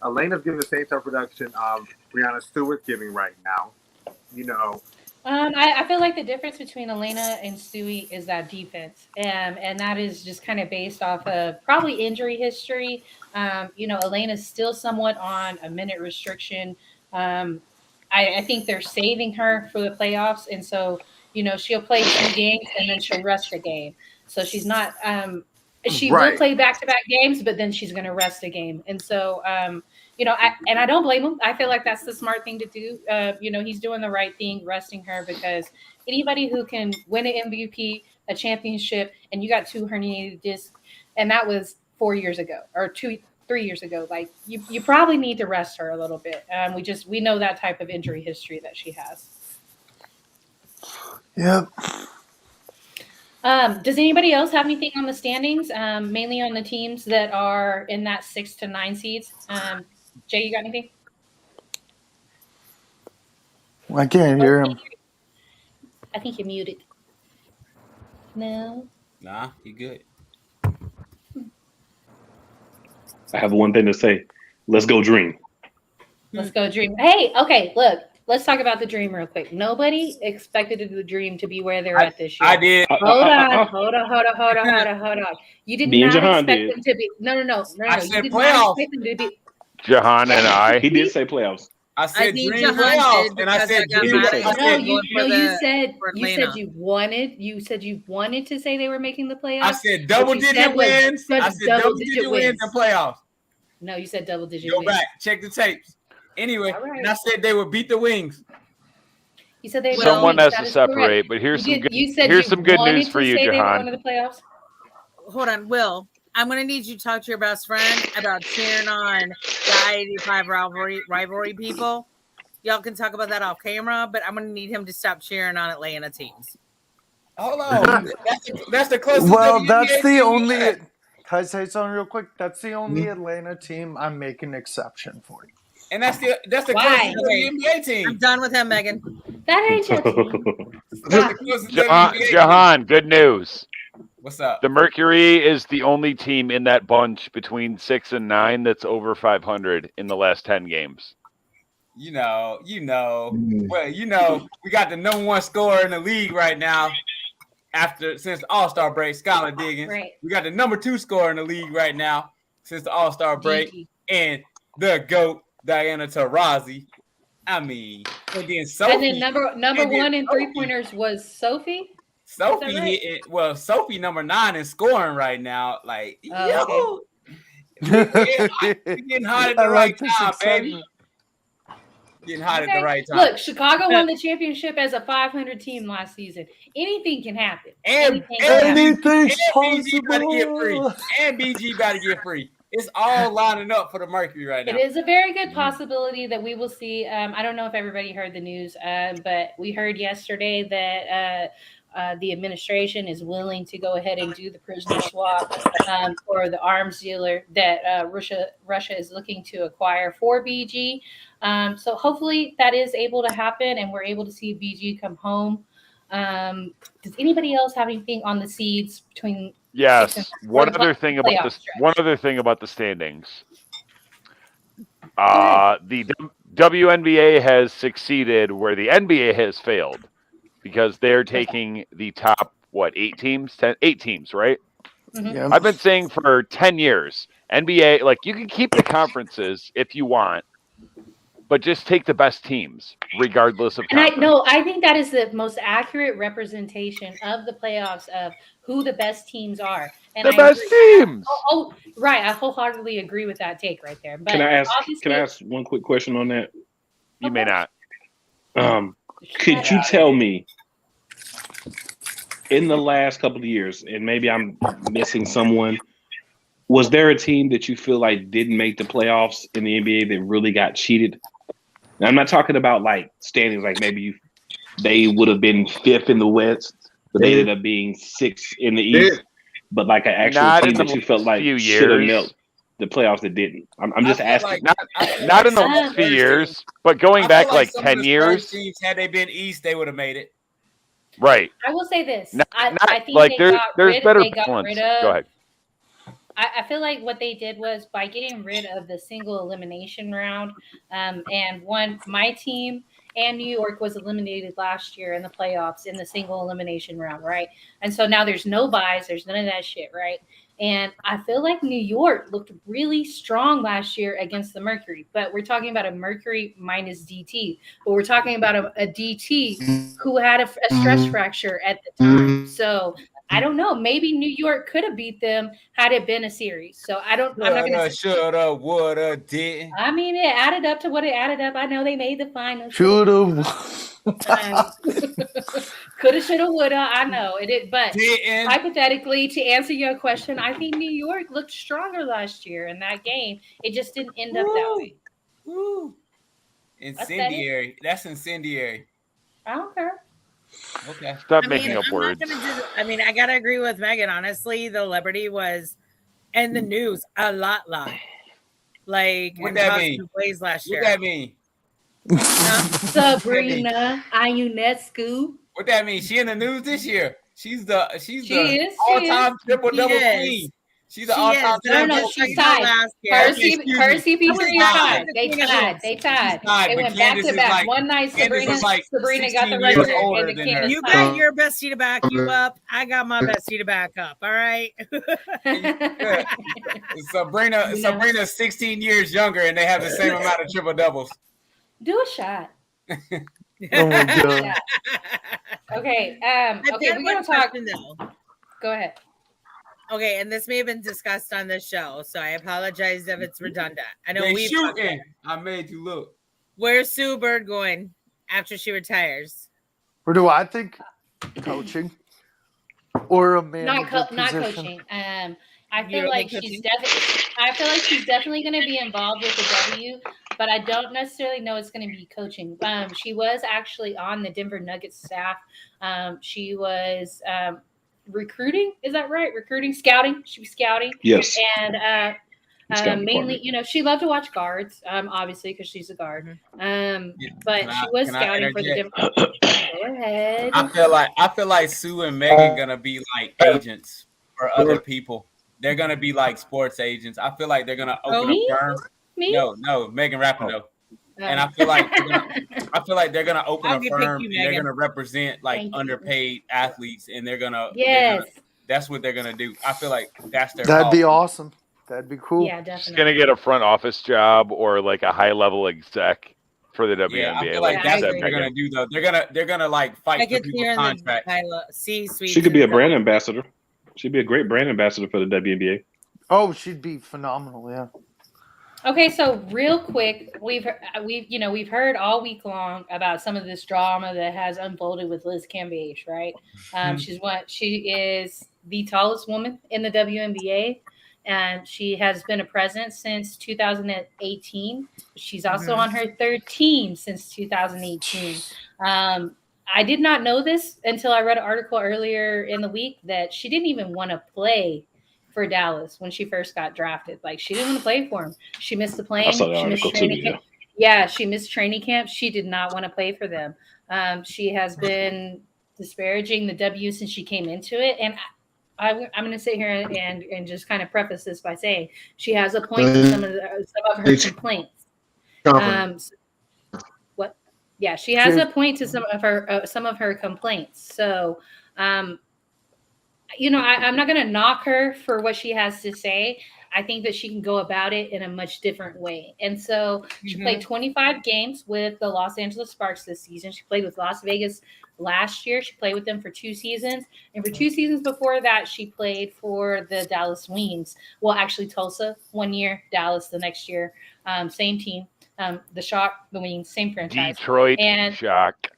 Elena's giving the same type of production Brianna Stewart's giving right now. I feel like the difference between Elena and Stewie is that defense, and that is just kind of based off of probably injury history. Elena's still somewhat on a minute restriction. I think they're saving her for the playoffs, and so she'll play 2 games and then she'll rest a game. So she's not. She will play back-to-back games, but then she's going to rest a game, and so. I don't blame him. I feel like that's the smart thing to do. He's doing the right thing, resting her, because anybody who can win an MVP, a championship, and you got 2 herniated discs, and that was 4 years ago or 3 years ago, you probably need to rest her a little bit. We know that type of injury history that she has. Yep. Does anybody else have anything on the standings? Mainly on the teams that are in that 6 to 9 seeds. Jay, you got anything? I can't hear him. I think you're muted. No. Nah, you good. I have one thing to say. Let's go Dream. Let's go Dream. Hey, okay, look. Let's talk about the Dream real quick. Nobody expected the Dream to be where they're at this year. I did. Hold on. You did not expect them to be. No. I said playoffs. Jahan and I. He did say playoffs. I said Dream playoffs, and I said Dream. You said you wanted to say they were making the playoffs. I said double-digit wins. I said double-digit wins and playoffs. No, you said double-digit wins. Go back, check the tapes. Anyway, right. And I said they would beat the Wings. You said they Someone don't. has That to is correct. separate, but here's some good. You said Here's you some good wanted news to for you, say they were Jahan. going to the playoffs. Hold on, Will. I'm gonna need you to talk to your best friend about cheering on the I-85 rivalry people. Y'all can talk about that off camera, but I'm gonna need him to stop cheering on Atlanta teams. Hold on. That's the closest. Well, WNBA that's the team we only. got. Can I say something real quick? That's the only Atlanta team I'm making an exception for. And that's the Why? closest WNBA I'm team. done with him, Megan. That ain't your team. That's the closest WNBA team. Jahan, good news. What's up? The Mercury is the only team in that bunch between 6 and 9 that's over 500 in the last 10 games. You know. Well, we got the number one scorer in the league right now. Since the All-Star break, Skylar Diggins. Right. We got the number 2 scorer in the league right now since the All-Star break, Gigi. and the GOAT Diana Taurasi. I mean, and then Sophie. And then number one in 3-pointers was Sophie. Sophie right? Sophie number 9 in scoring right now. Like, Oh, we're getting hot at the right time, baby. Getting hot at the right time. Look, Chicago won the championship as a 500 team last season. Anything can happen. And Anything's BG about to get free. possible. And BG about to get free. It's all lining up for the Mercury right now. It is a very good possibility that we will see. I don't know if everybody heard the news, but we heard yesterday that the administration is willing to go ahead and do the prisoner swap for the arms dealer that Russia is looking to acquire for BG. So hopefully that is able to happen, and we're able to see BG come home. Does anybody else have anything on the seeds between? Yes. One other thing about the standings. The WNBA has succeeded where the NBA has failed because they're taking the top 8 teams, 8 teams, right? Mm-hmm. Yeah. I've been saying for 10 years, NBA, like you can keep the conferences if you want, but just take the best teams, regardless of. And I think that is the most accurate representation of the playoffs of who the best teams are. And the best teams. Oh, right. I wholeheartedly agree with that take right there. But Can I ask one quick question on that? You may not. Could you tell me in the last couple of years, and maybe I'm missing someone, was there a team that you feel like didn't make the playoffs in the NBA that really got cheated? And I'm not talking about like standings, like maybe they would have been 5th in the West, but they ended up being 6th in the East. But like an actual team that you felt like should have knelt the playoffs that didn't. I'm just asking. Not in the last few years, but going back like 10 years. Teams, had they been East, they would have made it. Right. I will say this. I think like there's better balance. Go ahead. I feel like what they did was by getting rid of the single elimination round, and my team and New York was eliminated last year in the playoffs in the single elimination round, right? And so now there's no buys, there's none of that shit, right? And I feel like New York looked really strong last year against the Mercury, but we're talking about a Mercury minus DT, but we're talking about a DT who had a stress fracture at the time. So I don't know. Maybe New York could have beat them had it been a series. So I'm not going to shoulda, woulda, didn't. I mean, it added up to what it added up. I know they made the final. Shoulda. Coulda, shoulda, woulda. I know it did, but hypothetically, to answer your question, I think New York looked stronger last year in that game. It just didn't end up that way. Woo. Incendiary. That's incendiary. I don't care. Okay. Stop making up words. I gotta agree with Megan. Honestly, the Liberty was in the news a lot. Like what that mean? Plays last year. What that mean? Sabrina Ionescu. What that mean? She in the news this year. She's the all-time triple-double queen. She's the all-time triple. She's tied. Her CP3 tied. They tied. They went back to back. One night, Sabrina got the record, and Candace you got your bestie to back you up. I got my bestie to back up. All right. Sabrina's 16 years younger, and they have the same amount of triple doubles. Do a shot. Oh my god. Okay. Okay. We're gonna talk. Go ahead. Okay, and this may have been discussed on this show, so I apologize if it's redundant. I know we've shooting. I made you look. Where's Sue Bird going after she retires? Or do I think coaching or a manager not position? coaching. I You feel don't like think she's coaching? definitely going to be involved with the W, but I don't necessarily know it's going to be coaching. She was actually on the Denver Nuggets staff. She was recruiting. Is that right? Recruiting, scouting. She was scouting. Yes. And Scouting mainly, department. she loved to watch guards, obviously, because she's a guard. But she was Can I scouting for the interject? Denver. Go ahead. I feel like Sue and Megan gonna be like agents for other people. They're gonna be like sports agents. I feel like they're gonna open a firm. Me? No, Megan Rapinoe. And Oh. I feel like they're gonna open I'll a get firm picky, and they're Megan. gonna represent like Thank you. underpaid athletes, and Yes. that's what they're gonna do. I feel like that's their That'd call. be awesome. That'd be cool. Yeah, She's definitely. gonna get a front office job or like a high level exec for the WNBA. Yeah, I feel like like you that's said, what they're Megan. gonna do though. They're gonna like I fight for could see people's her in the contracts. C-suite. She could be a brand ambassador. She'd be a great brand ambassador for the WNBA. Oh, she'd be phenomenal. Yeah. Okay, so real quick, we've heard all week long about some of this drama that has unfolded with Liz Cambage, right? She is the tallest woman in the WNBA, and she has been a presence since 2018. She's also on her third team since 2018. I did not know this until I read an article earlier in the week that she didn't even want to play for Dallas when she first got drafted. Like, she didn't want to play for him. She missed the plane. I saw the She missed article too. training camp. Yeah, she missed training camp. She did not want to play for them. She has been disparaging the W since she came into it, and I'm going to sit here and just kind of preface this by saying she has a point to some of her complaints. What? Yeah, she has a point to some of her complaints. So, I'm not going to knock her for what she has to say. I think that she can go about it in a much different way. And so she played 25 games with the Los Angeles Sparks this season. She played with Las Vegas last year. She played with them for 2 seasons. And for 2 seasons before that, she played for the Dallas Wings. Well, actually, Tulsa 1 year, Dallas the next year. Same team. The Shock, the Wings, same franchise. Detroit and Shock.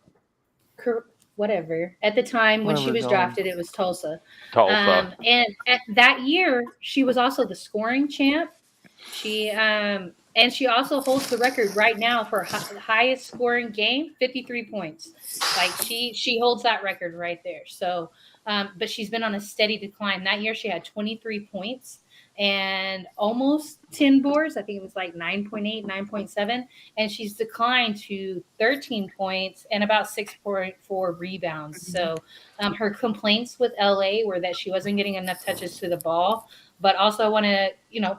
Whatever. At the time when she was drafted, it was Tulsa. And at that year, she was also the scoring champ. She also holds the record right now for highest scoring game, 53 points. Like, she holds that record right there. So, but she's been on a steady decline. That year, she had 23 points and almost 10 boards. I think it was like 9.8, 9.7. And she's declined to 13 points and about 6.4 rebounds. So her complaints with LA were that she wasn't getting enough touches to the ball. But also I want to,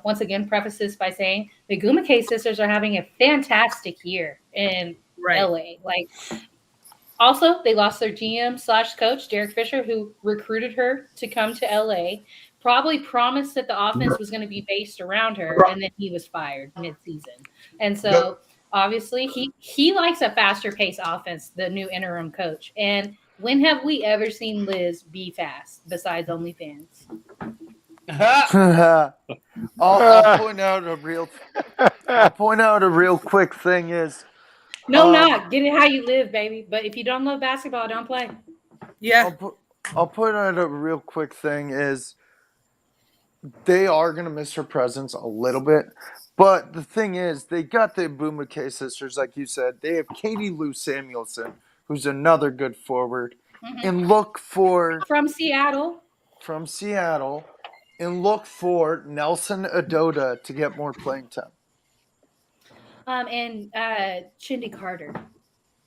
once again, preface this by saying the Gumake sisters are having a fantastic year in LA. Like, also, they lost their GM/coach, Derek Fisher, who recruited her to come to LA. Probably promised that the offense was going to be based around her, and then he was fired mid-season. And so, obviously, he likes a faster-paced offense, the new interim coach. And when have we ever seen Liz be fast besides OnlyFans? I'll point out a real quick thing is. No, not get it how you live, baby. But if you don't love basketball, don't play. Yeah. I'll point out a real quick thing is they are going to miss her presence a little bit. But the thing is, they got the Bumake sisters, like you said. They have Katie Lou Samuelson, who's another good forward. And look for... From Seattle. And look for Nelson Adota to get more playing time. And Chindy Carter.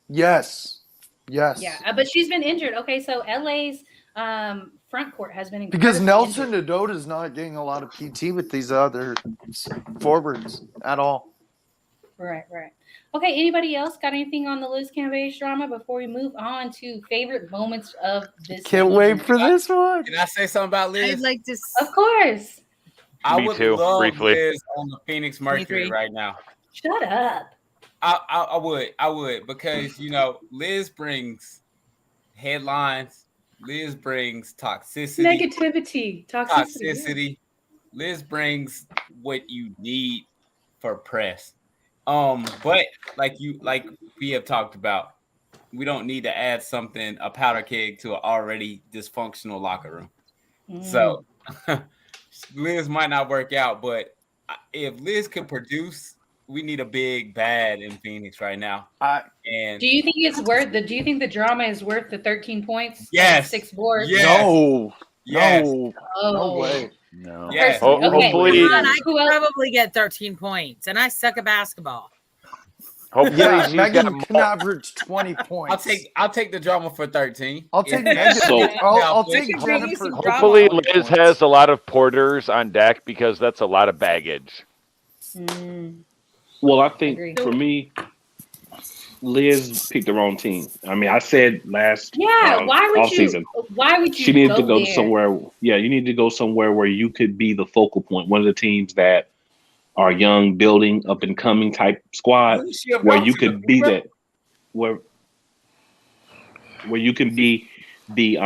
Yes. Yeah, but she's been injured. Okay, so LA's front court has been because Nelson Adota is not getting a lot of PT with these other forwards at all. Right. Okay, anybody else got anything on the Liz Cambage drama before we move on to favorite moments of this Can't wait for this one. Can I say something about Liz? I'd like to. Of course. I would love briefly. Liz on the Phoenix Mercury right now. Shut up. I would because Liz brings headlines. Liz brings toxicity. Liz brings what you need for press. But like we have talked about, We don't need to add a powder keg to an already dysfunctional locker room. So Liz might not work out, but if Liz could produce, we need a big bad in Phoenix right now. And do you think it's worth the? Do you think the drama is worth the 13 points? Yes. And 6 boards. Yes. No. Yes. No. No way. No. Yes. Personally, okay. Hopefully, Come on, I Who could else? probably get 13 points, and I suck at basketball. hopefully Yeah, she's Megan got can average 20 points. I'll take the drama for 13. I'll take Megan. So- I'll take She can bring you Jennifer. some drama. Hopefully 20 Liz points. has a lot of porters on deck because that's a lot of baggage. Well, I think Agree. for me, Liz picked the wrong team. I mean, I said last Yeah, why would off you? season, Why would you? she needed to go there? to somewhere. Yeah, you need to go somewhere where you could be the focal point. One of the teams that are young, building, up and coming type squad, Who's she where about you to could be that, where you can be the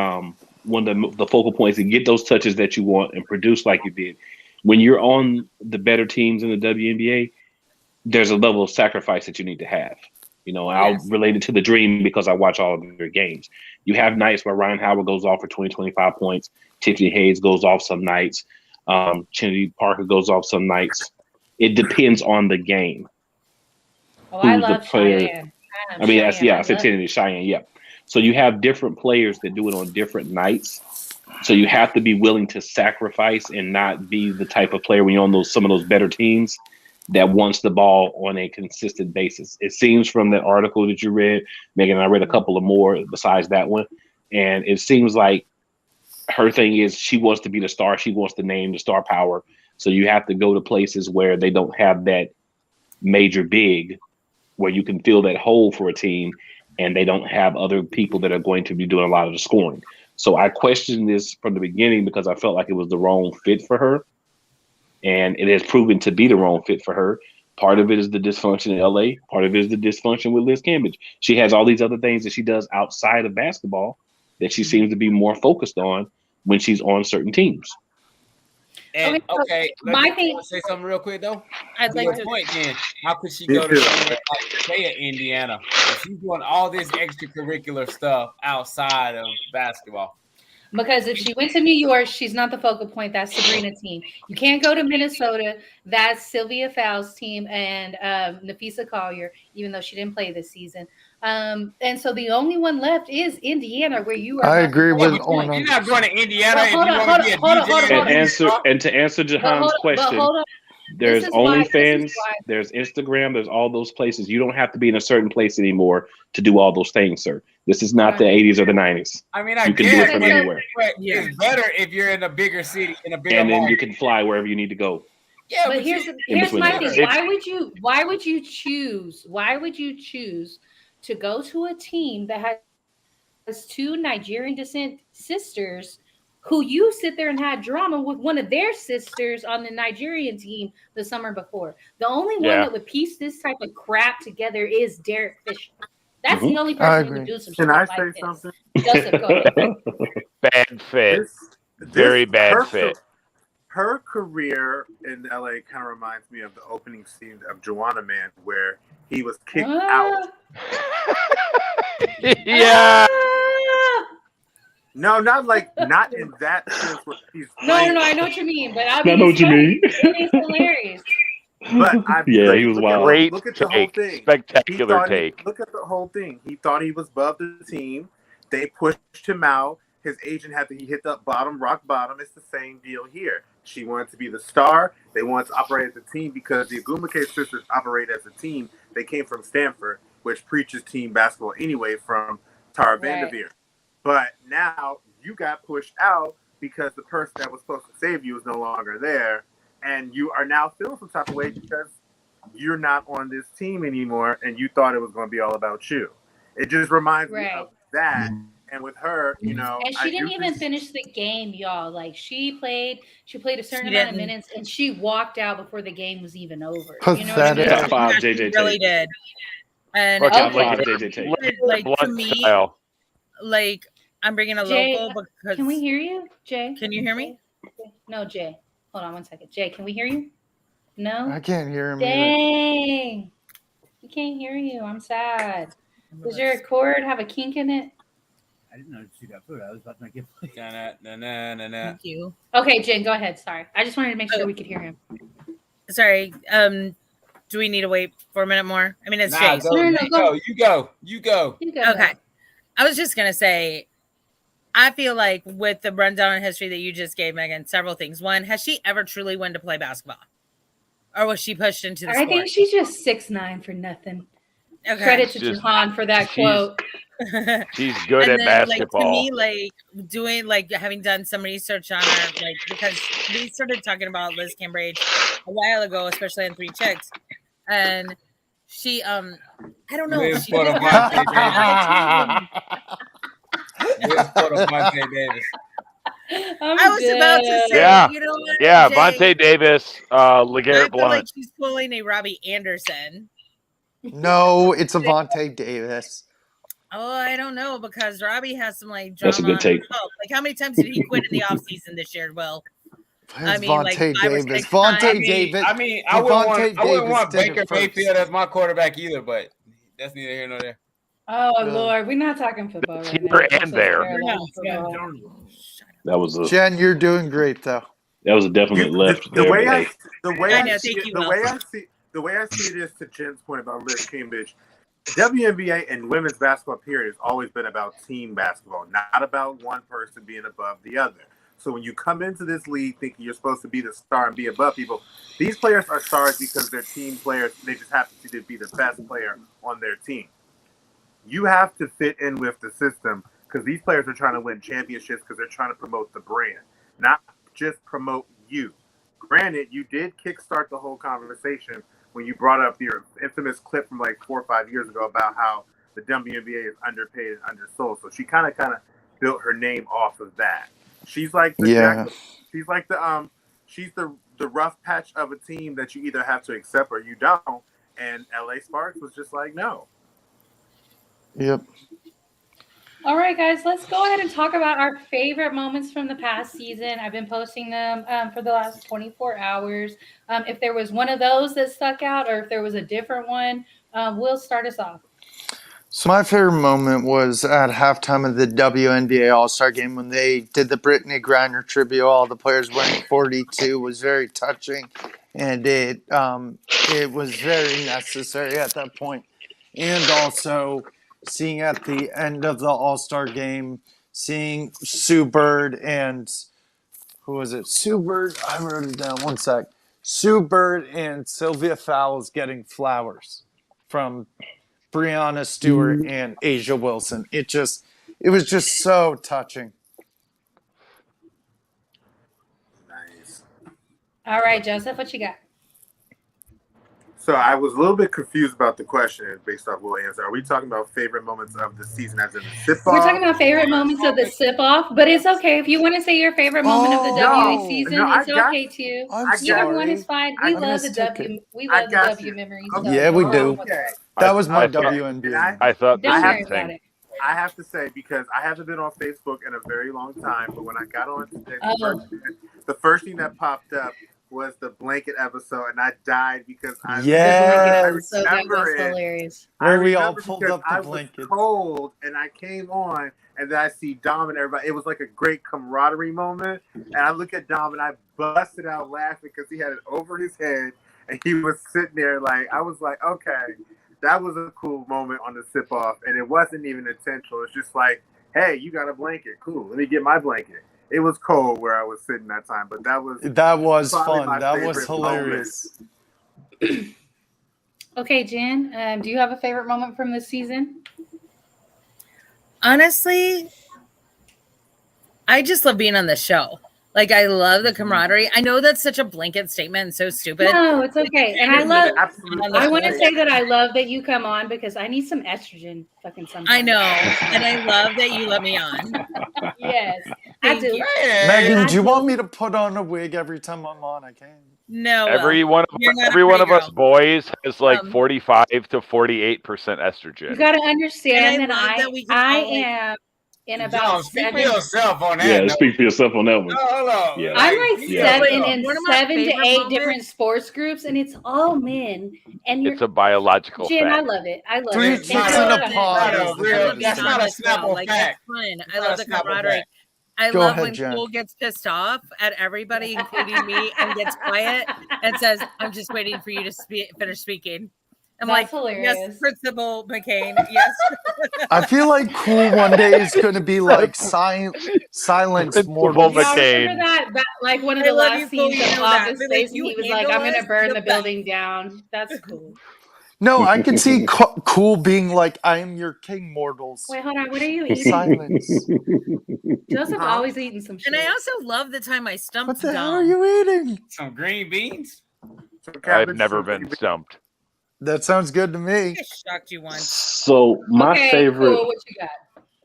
one of the focal points and get those touches that you want and produce like you did. When you're on the better teams in the WNBA, there's a level of sacrifice that you need to have. You know, I'll relate it to the Dream because I watch all of their games. You have nights where Ryan Howard goes off for 20, 25 points. Tiffany Hayes goes off some nights. Trinity Parker goes off some nights. It depends on the game. Oh, I Who's the love player? Cheyenne. I mean, I said love Trinity, Cheyenne, yeah. So you have different players that do it on different nights. So you have to be willing to sacrifice and not be the type of player when you're on some of those better teams that wants the ball on a consistent basis. It seems from that article that you read, Megan, and I read a couple of more besides that one, and it seems like her thing is she wants to be the star. She wants to name the star power. So you have to go to places where they don't have that major big, where you can fill that hole for a team, and they don't have other people that are going to be doing a lot of the scoring. So I questioned this from the beginning because I felt like it was the wrong fit for her. And it has proven to be the wrong fit for her. Part of it is the dysfunction in LA. Part of it is the dysfunction with Liz Cambridge. She has all these other things that she does outside of basketball that she seems to be more focused on when she's on certain teams. And okay, my let me thing- say something real quick though. I'd like to. Point then, how could she Me go to too. somewhere like say at Indiana? If she's doing all this extracurricular stuff outside of basketball. Because if she went to New York, she's not the focal point. That's Sabrina's team. You can't go to Minnesota. That's Sylvia Fowles' team and Nafisa Collier, even though she didn't play this season. And so the only one left is Indiana, where you are. I not the agree focal with point. Owen. You're not going to Indiana Well, if hold you on, want to be a hold on, DJ. hold on. And to answer Jahan's question, Hold on. there's This is why- OnlyFans, there's Instagram, there's all those places. You don't have to be in a certain place anymore to do all those things, sir. This is not the 80s or the 90s. I mean, I You can do guess, it from but- anywhere. but it's better if you're in a bigger city, in a bigger And then market. you can fly wherever you need to go. Yeah, But here's between my that. thing. Why would you choose to go to a team that has 2 Nigerian descent sisters who you sit there and had drama with one of their sisters on the Nigerian team the summer before? The only one that would piece this type of crap together is Derek Fisher. That's the only I person who would agree. do some Can shit I like say this. something? Joseph, go ahead. Bad fit. Very bad fit. Her career in LA kind of reminds me of the opening scene of Joanna Man, where he was kicked out. Yeah. No, not in that sense where he's No, playing. I know what you mean, but I I know what you mean. It's hilarious. But Yeah, he was wild. Great Look at the whole take. thing. Spectacular take. Look at the whole thing. He thought he was above the team. They pushed him out. His agent he hit the rock bottom. It's the same deal here. She wanted to be the star. They wanted to operate as a team because the Agumake sisters operate as a team. They came from Stanford, which preaches team basketball anyway, from Tara Vanderveer. But now you got pushed out because the person that was supposed to save you is no longer there. And you are now feeling some type of way because you're not on this team anymore and you thought it was going to be all about you. It just reminds me of that. And with her, you know, and she didn't even finish the game, y'all. Like she played a certain amount of minutes, and she walked out before the game was even over. You know what I mean? Top 5 She JJ really Tate. did. And Top Okay. 5 JJ Tate. like to Blunt me, style. like I'm bringing a Jay, local because can we hear you, Jay? Can you hear me? No, Jay. Hold on one second. Jay, can we hear you? No? I can't hear him either. Dang. We can't hear you. I'm sad. Does your cord have a kink in it? I didn't know she got food. I was about to make it. Thank you. Okay, Jen, go ahead. Sorry. I just wanted to make sure we could hear him. Sorry. Do we need to wait for a minute more? I mean, it's Nah, Jay. go. You go. Okay. I was just gonna say, I feel like with the rundown in history that you just gave, Megan, several things. One, has she ever truly wanted to play basketball, or was she pushed into the sport? I think she's just 6'9" for nothing. Okay. Credit to Jahan for that quote. She's good at basketball. To me, having done some research on her, because we started talking about Liz Cambridge a while ago, especially on 3 Chicks, and she, I don't know. Liz She for did Vontae Davis. I was about to say, yeah, you know what? Yeah, Jay, Vontae Davis, LeGarrette I feel Blunt. like she's pulling a Robbie Anderson. No, it's Avante Davis. Oh, I don't know, because Robbie has some drama. That's a good take. How many times did he quit in the offseason this year? Well, Vontae 5 or Davis. 6 times. Vontae Davis. I mean, I wouldn't want did it Baker first. Mayfield as my quarterback either, but that's neither here nor there. Oh, Lord. We're not talking football right Here now. and there. That was a Jen, you're doing great though. definite left The there. way but I hey, the way I I know, see thank it, you, the Will. way I see it is to Jen's point about Liz Cambridge. WNBA and women's basketball period has always been about team basketball, not about one person being above the other. So when you come into this league thinking you're supposed to be the star and be above people, these players are stars because they're team players. They just happen to be the best player on their team. You have to fit in with the system because these players are trying to win championships because they're trying to promote the brand, not just promote you. Granted, you did kickstart the whole conversation when you brought up your infamous clip from 4 or 5 years ago about how the WNBA is underpaid and undersold. So she kind of built her name off of that. She's like the she's the rough patch of a team that you either have to accept or you don't. And LA Sparks was just like, no. Yep. All right, guys, let's go ahead and talk about our favorite moments from the past season. I've been posting them for the last 24 hours. If there was one of those that stuck out or if there was a different one, Will, start us off. So my favorite moment was at halftime of the WNBA All-Star Game when they did the Brittany Griner tribute. All the players wearing 42 was very touching, and it was very necessary at that point. And also seeing at the end of the All-Star Game, seeing Sue Bird and who was it? Sue Bird. I wrote it down. One sec. Sue Bird and Sylvia Fowles getting flowers from Breonna Stewart and Asia Wilson. It was just so touching. Nice. All right, Joseph, what you got? So I was a little bit confused about the question based off Will's answer. Are we talking about favorite moments of the season as in the sip-off? We're talking about favorite moments of the sip-off, but it's okay. If you want to say your favorite moment of the WE season, it's okay too. Everyone is fine. We love the W. We love the W memories. Yeah, we do. Okay. That was my I thought- WNBA. I thought the Don't worry same about thing. it. I have to say, because I haven't been on Facebook in a very long time, but when I got on today, the first thing that popped up was the blanket episode, and I died because I remember That was it. hilarious. Where we all remember pulled because up the I was blankets. cold, and I came on, and then I see Dom and everybody. It was like a great camaraderie moment, and I look at Dom, and I busted out laughing because he had it over his head, and he was sitting there I was like, okay, that was a cool moment on the sip-off, and it wasn't even intentional. It's just like, hey, you got a blanket. Cool. Let me get my blanket. It was cold where I was sitting that time, but that was fun. That was favorite hilarious. Okay, Jen, do you have a favorite moment from this season? Honestly, I just love being on the show. I love the camaraderie. I know that's such a blanket statement and so stupid. No, it's okay. And I want to Absolutely. say that I love that you come on because I need some estrogen fucking sometimes. I know. And I love that you let me on. Yes, I do. Megan, do you want me to put on a wig every time I'm on? I can. No. Every one You're of not a us boys has 45 to 48% estrogen. You got to understand And I that love that we can I all, am in John, about speak for 7. yourself on that. Yeah, note. speak for yourself on that one. No, hold on. Yeah. I'm like Yeah. in One of my 7 to favorite 8 moments- different sports groups, and it's all men. And you're It's a biological Jen, I fact. love it. I love Three it. chicks It's in a fun. pod. Not is a the real- greatest that's thing. not a as snap well. of Like fact. that's fun. It's I not love a the snap of camaraderie. fact. I Go love ahead, when Jen. Cole gets pissed off at everybody, including me, and gets quiet and says, "I'm just waiting for you to finish speaking." I'm That's like, hilarious. "Yes, Principal McCain. Yes." I feel like Cool one day is going to be like Silence Principal Mortals. Y'all McCain. remember that? Like one of I the love last you, Cole, scenes you of know that. Office But, like, Space, and you he was like, handle "I'm gonna us burn the the best." building down." That's cool. No, I can see Cool being like, I am your king, mortals. Wait, hold on. What are you eating? Silence. Joseph's Huh? always eating some shit. And I also love the time I stumped What the hell Dom. are you eating? Some green beans. Some I've cabbage, never some been green stumped. That sounds good to me. I shocked you once. So my Okay, favorite cool. What you got?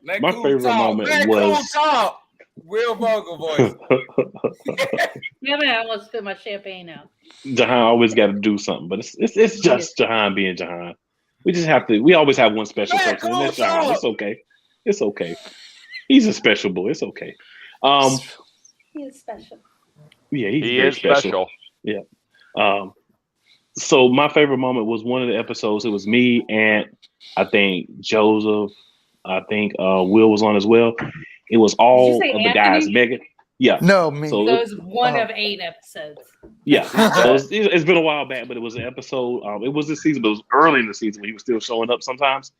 Let My cool favorite talk. moment Let was- cool talk. Real vocal voice. Yeah, man, I almost spit my champagne out. Jahan always got to do something, but it's just Jahan being Jahan. We just have to. We always have one special Man, person, and that's cool Jahan. talk. It's okay. It's okay. He's a special boy. It's okay. He is special. Yeah, he's He very is special. So my favorite moment was one of the episodes. It was me and I think Joseph. I think Will was on as well. It was all say of the Anthony? guys. Megan. Yeah. No, me. So So it- it's one Oh. of 8 episodes. yeah. So it's been a while back, but it was an episode. It was this season, but it was early in the season when he was still showing up sometimes.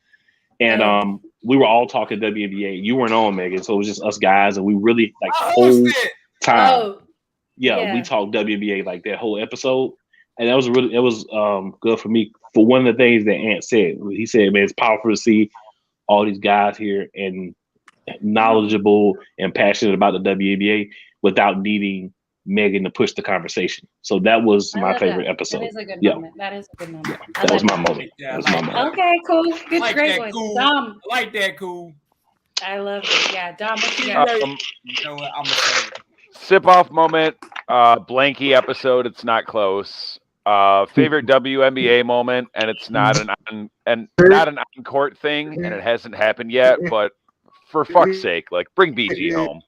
And Oh. we were all talking WNBA. You weren't on, Megan, so it was just us guys, and we really like the I whole hosted. time. Oh, Yeah, we yeah. talked WNBA like that whole episode, and that was really good for me. For one of the things that Ant said, he said, "Man, it's powerful to see all these guys here and knowledgeable and passionate about the WNBA without needing Megan to push the conversation." So that was I my love favorite that. episode. That is a good Yeah. moment. That is a good moment. I That was like my that. moment. Yeah, That was I my like moment. Okay, cool. Good, Like great that one. cool. Dom, I like that cool. I love it. Yeah, Dom, what you got? You know what? I'm gonna say it. Sip off moment. Blanky episode. It's not close. Favorite WNBA moment, and it's not not an on court thing, and it hasn't happened yet. But for fuck's sake, like bring BG home.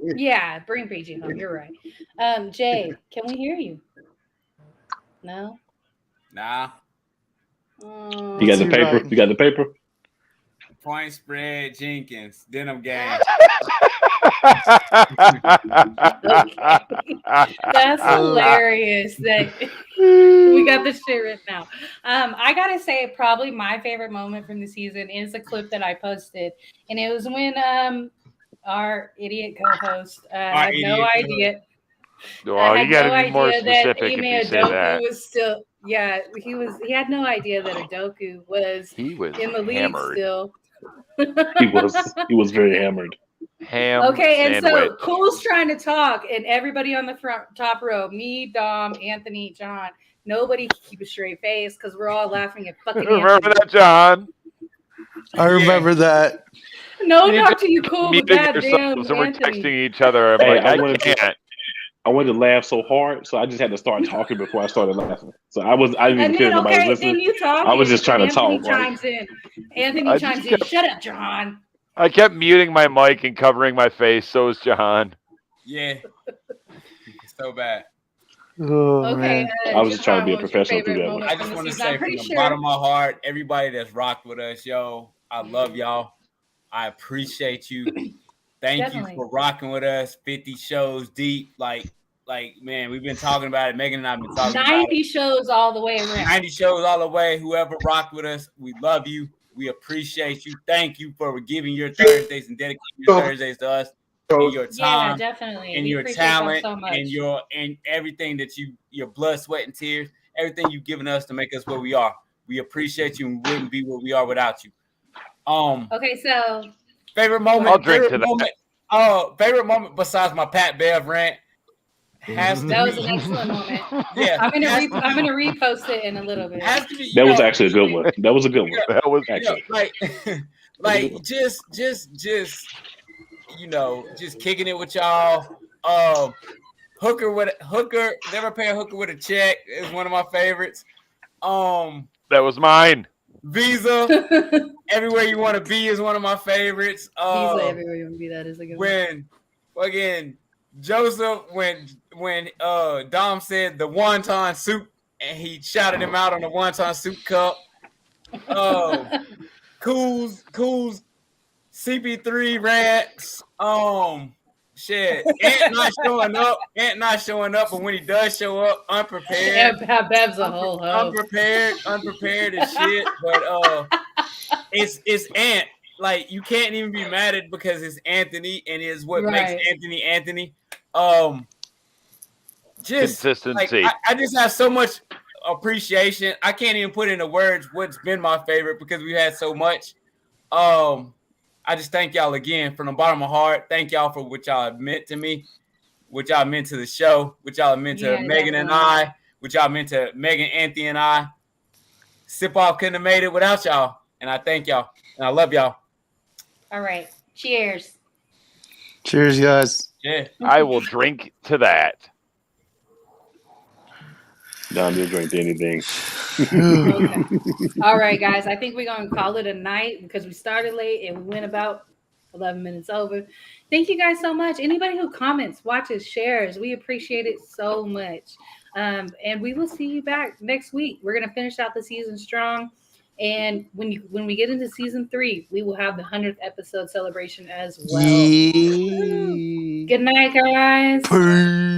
Yeah, bring BG home. You're right. Jay, can we hear you? No? Nah. Oh. You got the You're paper? right. You got the paper? Point spread Jenkins. Denim gang. That's hilarious that we got this shit written out. I gotta say, probably my favorite moment from the season is a clip that I posted, and it was when our idiot co-host had no idea. Well, I you had got to no be more idea that specific if Ime you say Udoka that. was still. Yeah, he had no idea that Udoka was He was in the league hammered. still. He was very hammered. Ham Okay, and sandwich. so Cool's trying to talk, and everybody on the top row, me, Dom, Anthony, John, nobody can keep a straight face because we're all laughing at fucking Remember Anthony. that, John? I remember that. No, You talk just to you, Cool, but Muting goddamn yourselves, and we're Anthony. texting each other. I'm Hey, like, I can't. I wanted to laugh so hard, so I just had to start talking before I started laughing. So I didn't even And feel then, nobody was okay, listening. then you talk. I was just trying to Anthony talk, right? chimes in. Anthony I chimes just in. kept- Shut up, John. I kept muting my mic and covering my face. So is Jahan. Yeah. It's so bad. Oh, Okay, man. I was just trying to be a Jahan, what was your professional through favorite that one. moment I from just the want to season? say I'm from pretty the sure. bottom of my heart, everybody that's rocked with us, yo, I love y'all. I appreciate you. Thank Definitely. you for rocking with us. 50 shows deep. Like, man, we've been talking about it. Megan and I have been talking about 90 it. shows all the way around. 90 shows all the way. Whoever rocked with us, we love you. We appreciate you. Thank you for giving your Thursdays and dedicating your Thursdays to us and your Yeah, time definitely. and We your appreciate y'all talent so much. and everything that your blood, sweat, and tears, everything you've given us to make us what we are. We appreciate you and we wouldn't be what we are without you. Okay, so Favorite moment. I'll drink favorite to that. moment. Favorite moment besides my Pat Bev rant has to that was be. an excellent moment. Yeah, I'm gonna repost it in a little bit. has to be. That was actually a good one. That was a good one. That was Actually. like just just kicking it with y'all. Hooker. Never pay a hooker with a check is one of my favorites. That was mine. Visa, Everywhere You Want to Be is one of my favorites. Visa, Everywhere You Want to Be, that is a good one. When again Joseph, when Dom said the wonton soup and he shouted him out on the wonton soup cup. Cool's CP3 rants. Shit. Ant not showing up, but when he does show up, unprepared. Bev's a whole hoe. Unprepared as shit. But it's Ant. Like, you can't even be mad at it because it's Anthony and is what makes Anthony. Just consistency. Like, I just have so much appreciation. I can't even put into words what's been my favorite because we've had so much. I just thank y'all again from the bottom of my heart. Thank y'all for what y'all have meant to me, what y'all meant to the show, what y'all meant to Megan and I, what y'all meant to Megan, Anthony, and I. Sip Off couldn't have made it without y'all. And I thank y'all. And I love y'all. All right. Cheers. Cheers, guys. Yeah. I will drink to that. Don, you'll drink to anything. Okay. All right, guys. I think we're going to call it a night because we started late and we went about 11 minutes over. Thank you guys so much. Anybody who comments, watches, shares, we appreciate it so much. And we will see you back next week. We're going to finish out the season strong. And when we get into season 3, we will have the 100th episode celebration as well. Yeah. Good night, guys. Peace.